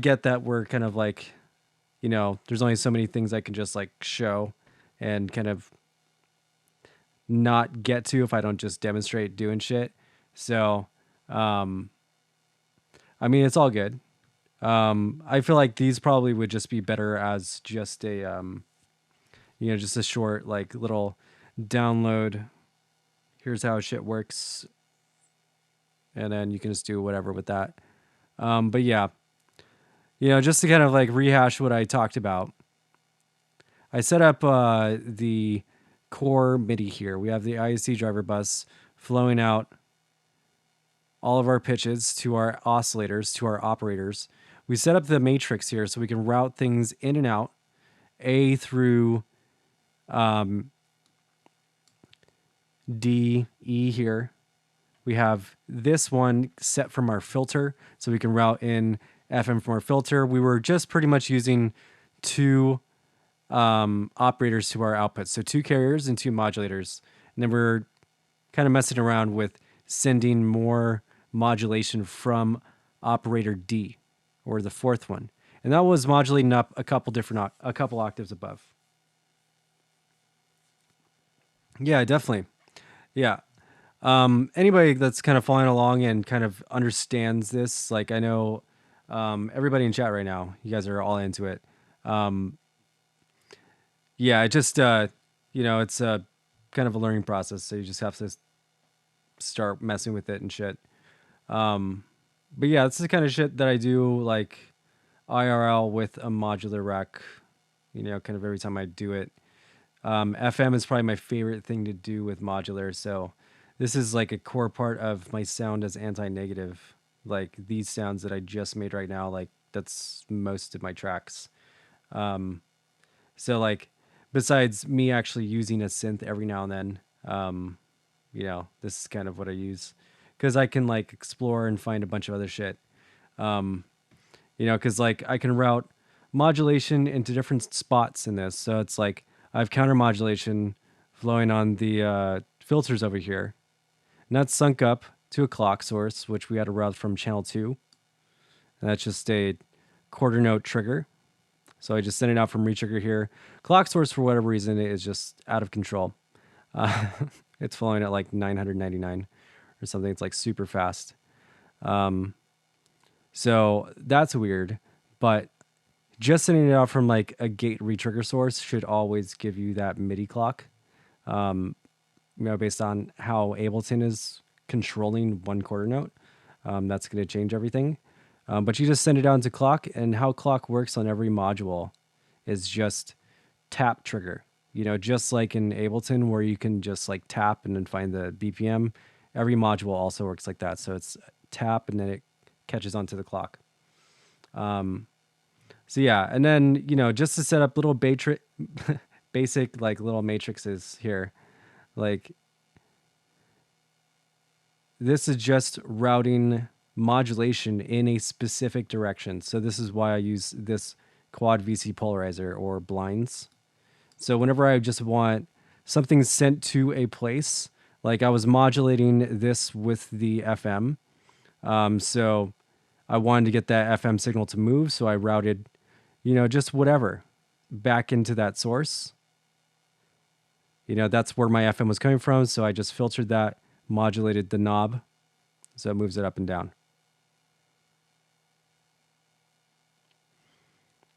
S1: get that we're kind of like, there's only so many things I can just like show and kind of not get to if I don't just demonstrate doing shit. So, it's all good. I feel like these probably would just be better as just a, just a short, like little download. Here's how shit works. And then you can just do whatever with that. But yeah, just to kind of like rehash what I talked about, I set up the core MIDI here. We have the IEC driver bus flowing out all of our pitches to our oscillators, to our operators. We set up the matrix here so we can route things in and out, A through D, E here. We have this one set from our filter, so we can route in FM from our filter. We were just pretty much using two operators to our output, so two carriers and two modulators. And then we're kind of messing around with sending more modulation from operator D, or the fourth one. And that was modulating up a couple octaves above. Yeah, definitely. Yeah. Anybody that's kind of following along and kind of understands this, like I know everybody in chat right now, you guys are all into it. Yeah, it just, it's a kind of a learning process. So you just have to start messing with it and shit. But yeah, it's the kind of shit that I do like IRL with a modular rec, kind of every time I do it. FM is probably my favorite thing to do with modular. So this is like a core part of my sound as anti-negative. Like these sounds that I just made right now, like that's most of my tracks. So like besides me actually using a synth every now and then, You know, this is kind of what I use because I can like explore and find a bunch of other shit. You know, because like I can route modulation into different spots in this. So it's like I have counter modulation flowing on the filters over here. And that's sunk up to a clock source, which we had to route from channel 2. And that's just a quarter note trigger. So I just send it out from retrigger here. Clock source, for whatever reason, is just out of control. Uh, it's flowing at like 999 or something. It's like super fast. So that's weird. But just sending it out from like a gate retrigger source should always give you that MIDI clock. You know, based on how Ableton is controlling one quarter note. That's going to change everything. But you just send it down to clock, and how clock works on every module is just tap trigger. You know, just like in Ableton where you can just like tap and then find the BPM, every module also works like that. So it's tap and then it catches onto the clock. So yeah, and then, you know, just to set up little basic like little matrices here, like this is just routing modulation in a specific direction. So this is why I use this quad VC polarizer or blinds. So whenever I just want something sent to a place, like I was modulating this with the FM. So I wanted to get that FM signal to move. So I routed, you know, just whatever back into that source. You know, that's where my FM was coming from. So I just filtered that, modulated the knob. So it moves it up and down.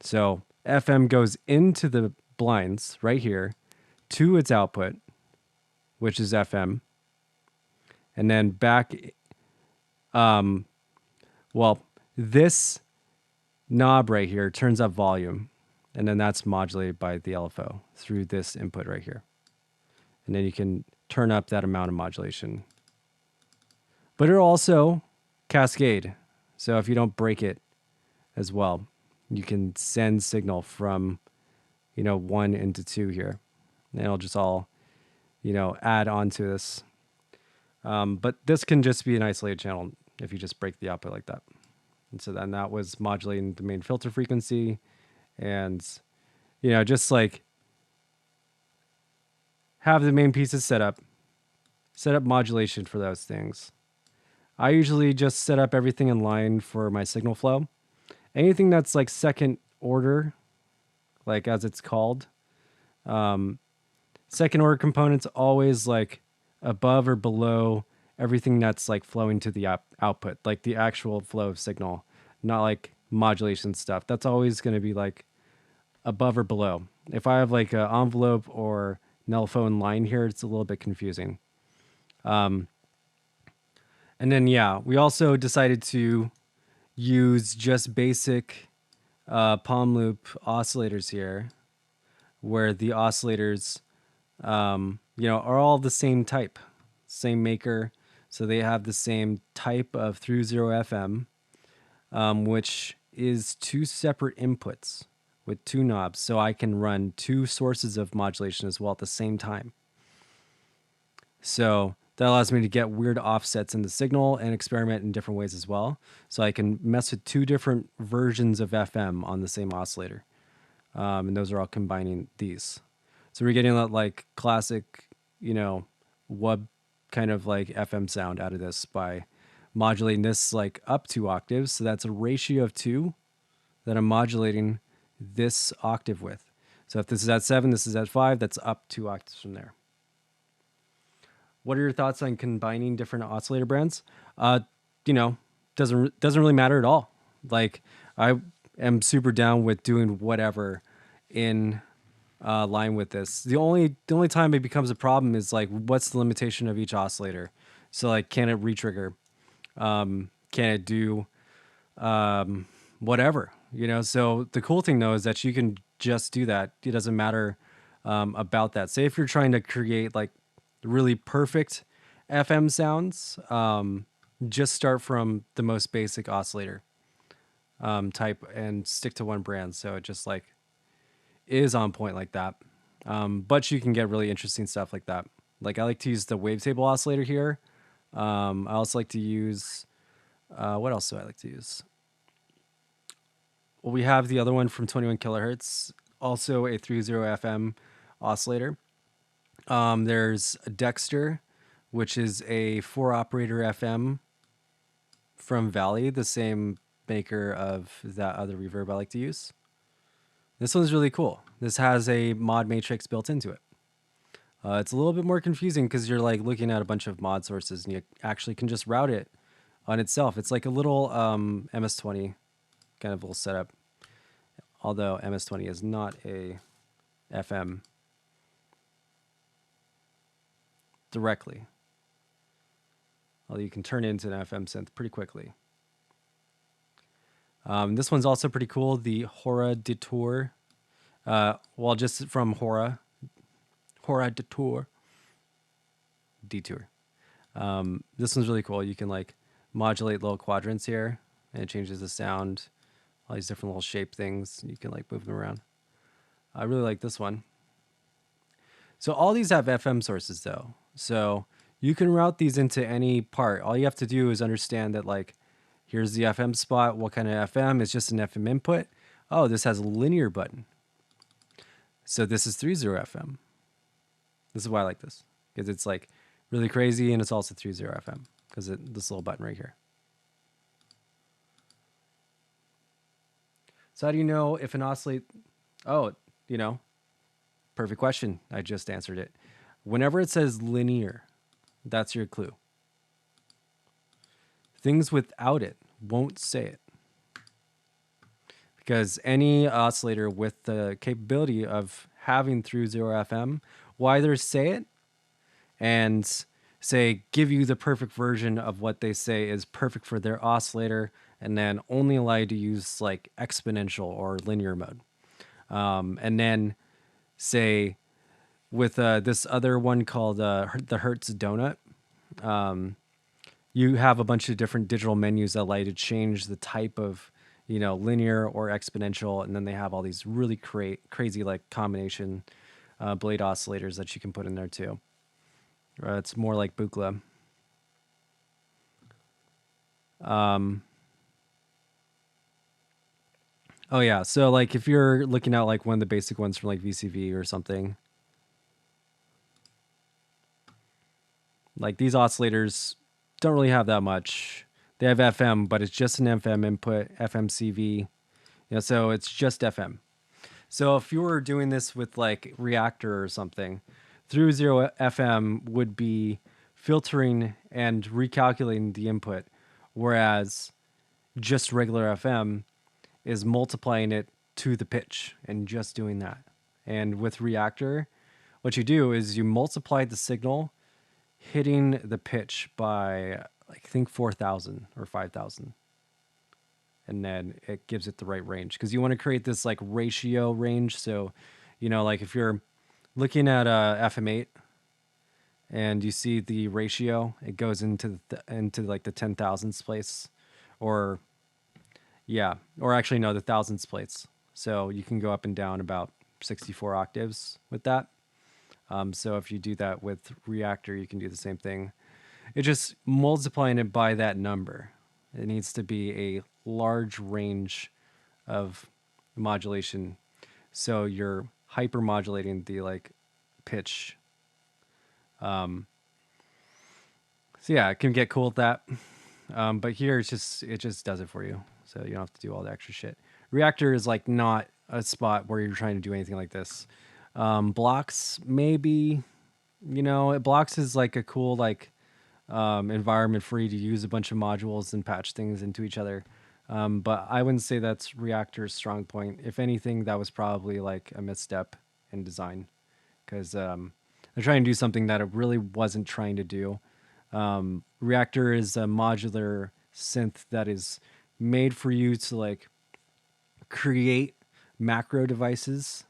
S1: So FM goes into the blinds right here to its output, which is FM. And then back, well, this knob right here turns up volume. And then that's modulated by the LFO through this input right here. And then you can turn up that amount of modulation. But it'll also cascade. So if you don't break it as well, you can send signal from, you know, 1 into 2 here. And it'll just all, you know, add on to this. But this can just be an isolated channel if you just break the output like that. And so then that was modulating the main filter frequency and, you know, just like have the main pieces set up modulation for those things. I usually just set up everything in line for my signal flow. Anything that's like second order, like as it's called, second order components always like above or below everything that's like flowing to the output, like the actual flow of signal, not like modulation stuff. That's always going to be like above or below. If I have like an envelope or null phone line here, it's a little bit confusing. And then, yeah, we also decided to use just basic palm loop oscillators here, where the oscillators, you know, are all the same type, same maker. So they have the same type of through zero FM, which is 2 separate inputs with 2 knobs. So I can run 2 sources of modulation as well at the same time. So that allows me to get weird offsets in the signal and experiment in different ways as well. So I can mess with 2 different versions of FM on the same oscillator. And those are all combining these. So we're getting that like classic, you know, wub kind of like FM sound out of this by modulating this like up 2 octaves. So that's a ratio of 2 that I'm modulating this octave with. So if this is at 7, this is at 5, that's up 2 octaves from there. What are your thoughts on combining different oscillator brands? You know, doesn't really matter at all. Like I am super down with doing whatever in line with this. The only time it becomes a problem is like what's the limitation of each oscillator. So like, can it retrigger? Can it do whatever? You know. So the cool thing though is that you can just do that. It doesn't matter about that. Say if you're trying to create like really perfect FM sounds, just start from the most basic oscillator type and stick to one brand. So it just like is on point like that. But you can get really interesting stuff like that. Like I like to use the wavetable oscillator here. I also like to use, what else do I like to use? Well, we have the other one from 21 kilohertz, also a 30 FM oscillator. There's a Dexter, which is a 4-operator FM from Valley, the same maker of that other reverb I like to use. This one's really cool. This has a mod matrix built into it. It's a little bit more confusing because you're like looking at a bunch of mod sources and you actually can just route it on itself. It's like a little MS-20 kind of little setup. Although MS-20 is not a FM directly. Although you can turn it into an FM synth pretty quickly. This one's also pretty cool. The Hora Detour. Well, just from Hora Detour. This one's really cool. You can like modulate little quadrants here, and it changes the sound. All these different little shape things. You can like move them around. I really like this one. So all these have FM sources though. So you can route these into any part. All you have to do is understand that like, here's the FM spot. What kind of FM? It's just an FM input. Oh, this has a linear button. So this is 30 FM. This is why I like this. Because it's like really crazy and it's also 30 FM. Because this little button right here. So how do you know if an oscillate... Oh, perfect question. I just answered it. Whenever it says linear, that's your clue. Things without it won't say it. Because any oscillator with the capability of having through 0 FM will either say it and say, give you the perfect version of what they say is perfect for their oscillator, and then only allow you to use like exponential or linear mode. And then say with this other one called the Hertz Donut, you have a bunch of different digital menus that allow you to change the type of, linear or exponential. And then they have all these really crazy like combination blade oscillators that you can put in there too. It's more like Buchla. Oh yeah, so like if you're looking at like one of the basic ones from like VCV or something, like these oscillators don't really have that much. They have FM, but it's just an FM input, FMCV, so it's just FM. So if you were doing this with like Reaktor or something, through 0 FM would be filtering and recalculating the input, whereas just regular FM is multiplying it to the pitch and just doing that. And with Reaktor, what you do is you multiply the signal hitting the pitch by, I think, 4,000 or 5,000. And then it gives it the right range. Because you want to create this like ratio range. So, like if you're looking at FM8 and you see the ratio, it goes into like the 10,000ths place, or actually no, the thousandths place. So you can go up and down about 64 octaves with that. So if you do that with Reaktor, you can do the same thing. It's just multiplying it by that number. It needs to be a large range of modulation. So you're hyper modulating the like pitch. So yeah, it can get cool with that. But here it just does it for you. So you don't have to do all the extra shit. Reaktor is like not a spot where you're trying to do anything like this. Blocks, maybe, Blocks is like a cool like environment for you to use a bunch of modules and patch things into each other. But I wouldn't say that's Reaktor's strong point. If anything, that was probably like a misstep in design, because they're trying to do something that it really wasn't trying to do. Reaktor is a modular synth that is made for you to like create macro devices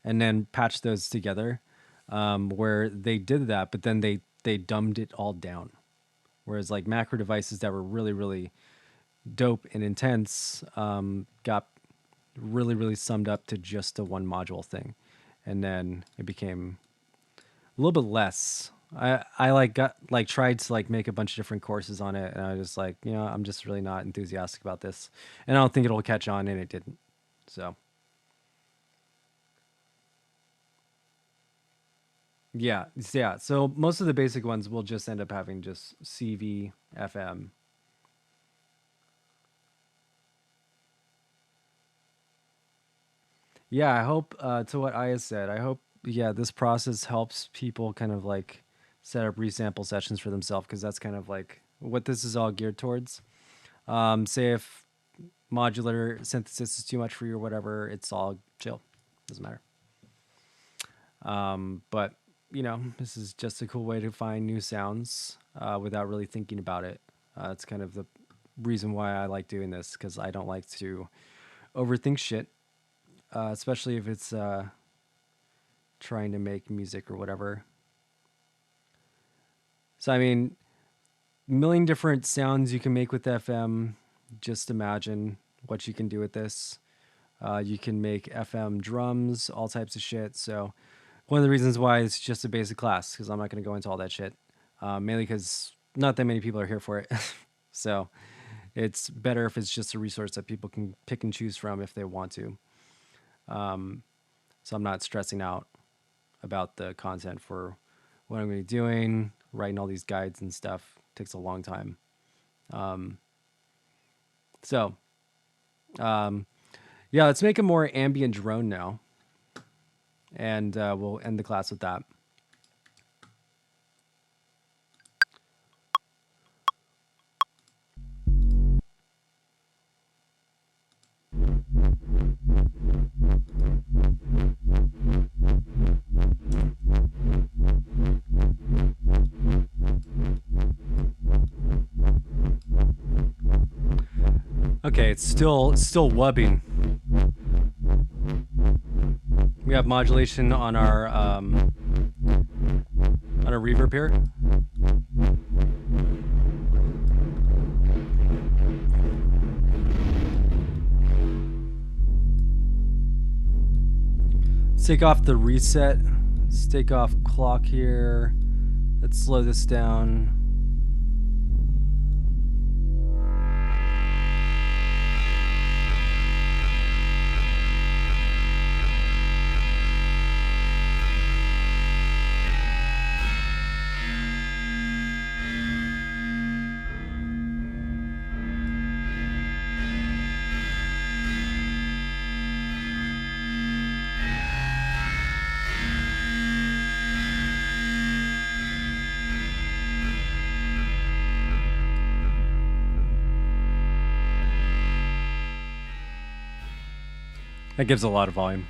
S1: and then patch those together, where they did that, but then they dumbed it all down. Whereas like macro devices that were really, really dope and intense got really, really summed up to just a one module thing. And then it became a little bit less I like got like tried to like make a bunch of different courses on it, and I was just like, you know, I'm just really not enthusiastic about this, and I don't think it'll catch on, and it didn't. So yeah, yeah. So most of the basic ones will just end up having just CV, FM. Yeah, I hope to what Aya said. I hope yeah, this process helps people kind of like set up resample sessions for themselves because that's kind of like what this is all geared towards. Say if modular synthesis is too much for you or whatever, it's all chill. Doesn't matter. But you know, this is just a cool way to find new sounds without really thinking about it. It's kind of the reason why I like doing this because I don't like to overthink shit, especially if it's trying to make music or whatever. So I mean, million different sounds you can make with FM. Just imagine what you can do with this. You can make FM drums, all types of shit. So one of the reasons why it's just a basic class because I'm not going to go into all that shit. Mainly because not that many people are here for it. So it's better if it's just a resource that people can pick and choose from if they want to. So I'm not stressing out about the content for what I'm going to be doing. Writing all these guides and stuff takes a long time. So, yeah, let's make a more ambient drone now. And we'll end the class with that. Okay, it's still wubbing. We have modulation on our reverb here. Let's take off the reset. Let's take off clock here. Let's slow this down. That gives a lot of volume.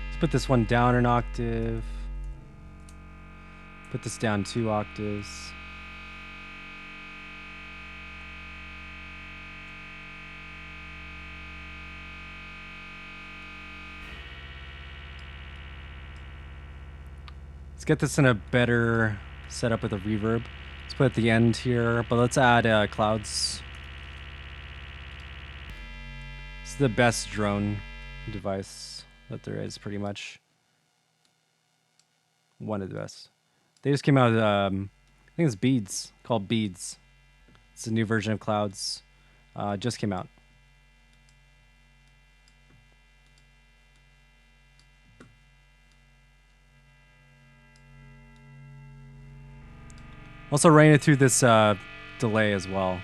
S1: Let's put this one down an octave. Put this down 2 octaves. Let's get this in a better setup with a reverb. Let's put it at the end here, but let's add clouds. It's the best drone device that there is, pretty much. One of the best. They just came out with, I think it's Beads, called Beads. It's a new version of Clouds. Just came out. Also ran it through this delay as well.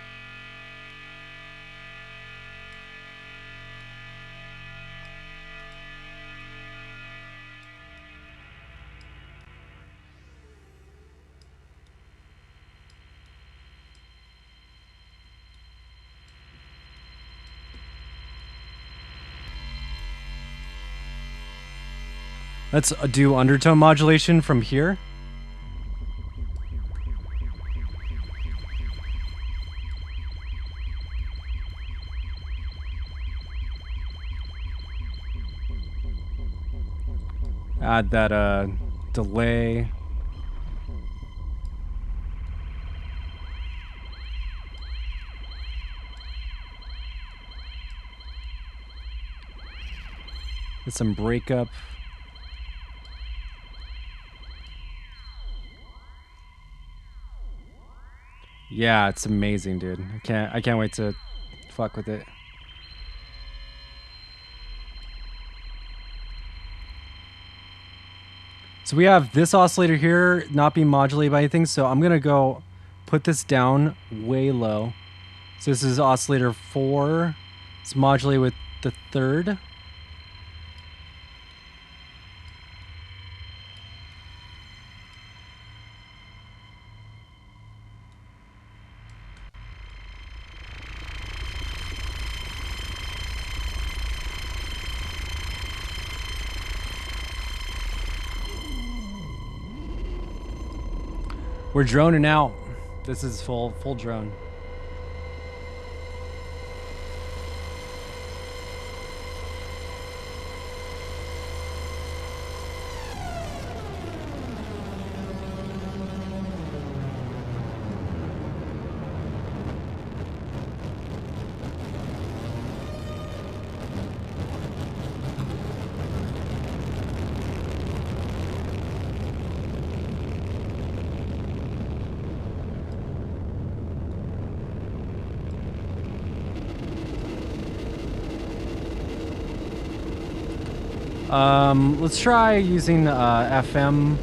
S1: Let's do undertone modulation from here. Add that delay. Get some breakup. Yeah, it's amazing, dude. I can't wait to fuck with it. So we have this oscillator here not being modulated by anything, so I'm gonna go put this down way low. So this is oscillator 4. It's modulated with the third. We're droning out. This is full drone. Let's try using FM.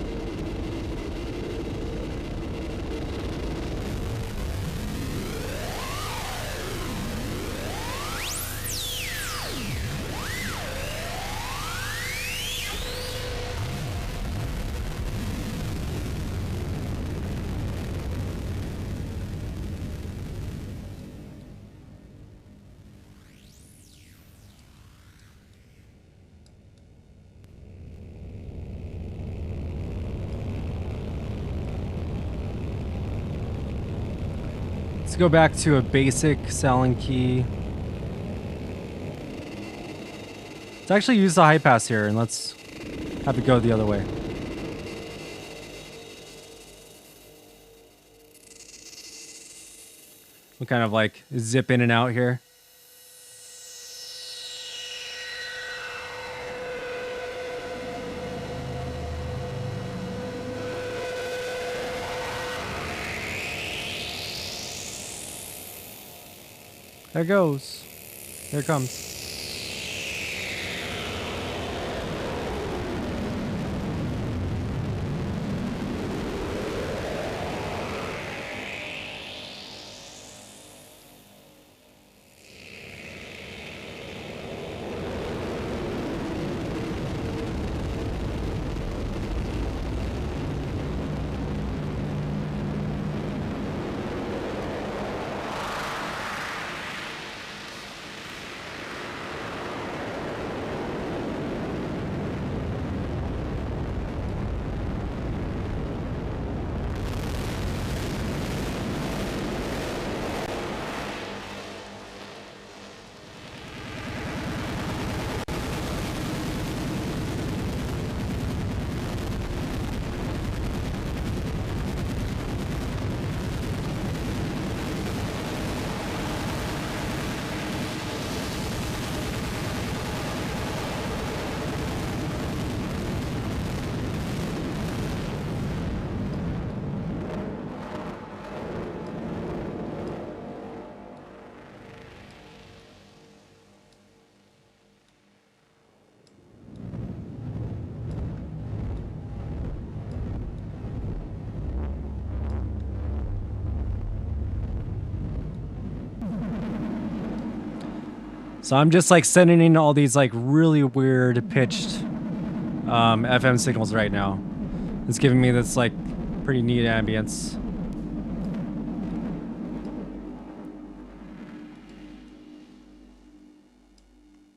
S1: Let's go back to a basic Sallen-Key. Let's actually use the high pass here, and let's have it go the other way. We'll kind of like zip in and out here. There it goes. There it comes. So I'm just like sending in all these like really weird pitched FM signals right now. It's giving me this like pretty neat ambience.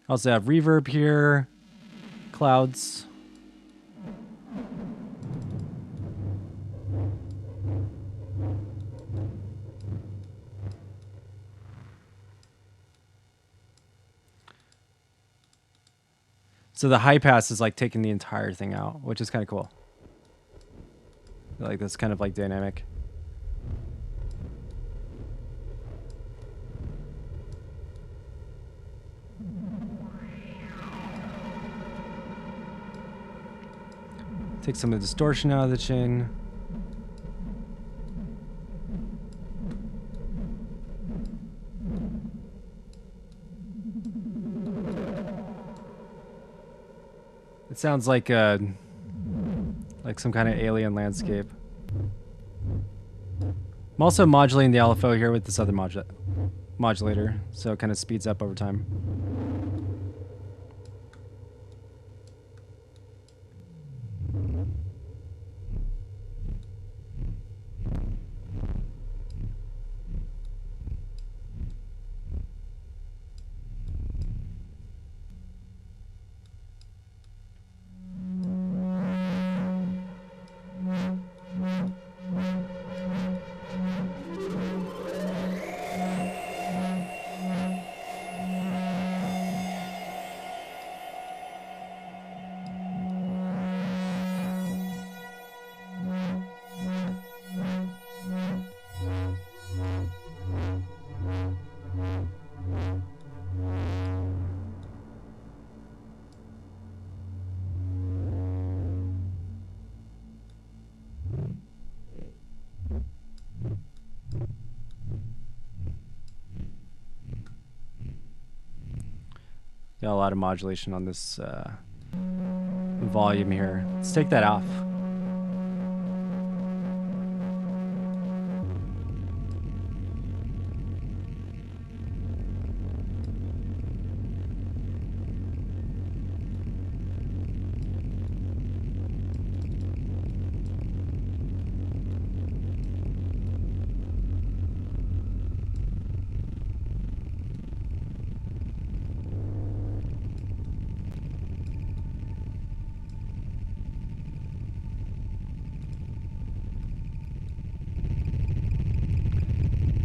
S1: I also have reverb here, clouds. So the high pass is like taking the entire thing out, which is kind of cool. Like that's kind of like dynamic. Take some of the distortion out of the chain. It sounds like some kind of alien landscape. I'm also modulating the LFO here with this other modulator, so it kind of speeds up over time. Got a lot of modulation on this volume here. Let's take that off.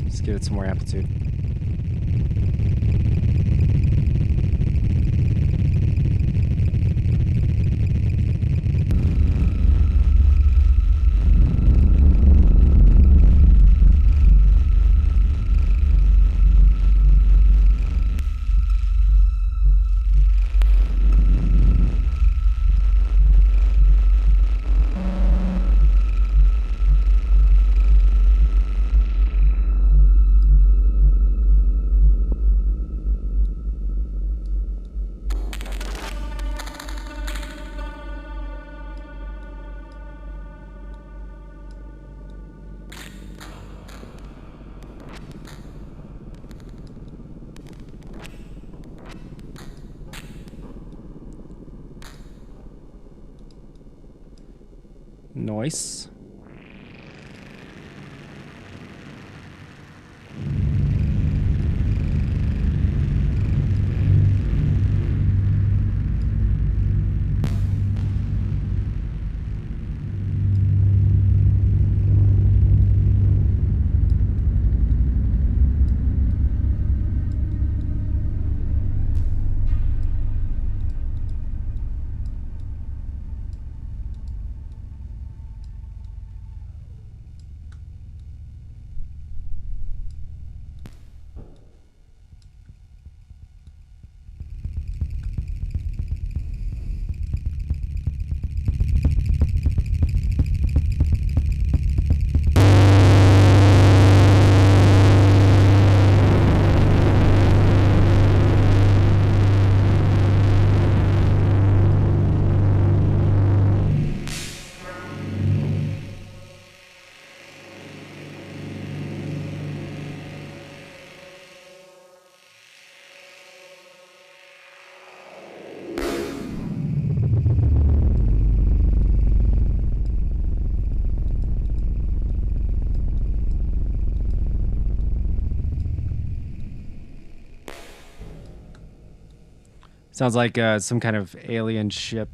S1: Just give it some more amplitude. Nice. Sounds like some kind of alien ship.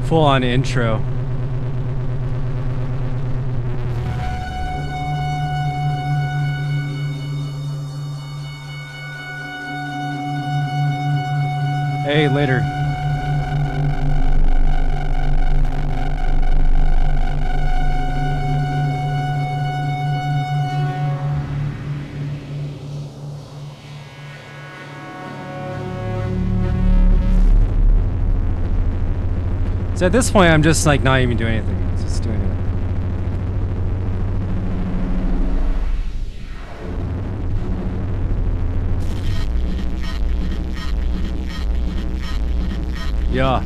S1: Full on intro. Hey, later. So at this point, I'm just like not even doing anything. It's just doing it. Yeah.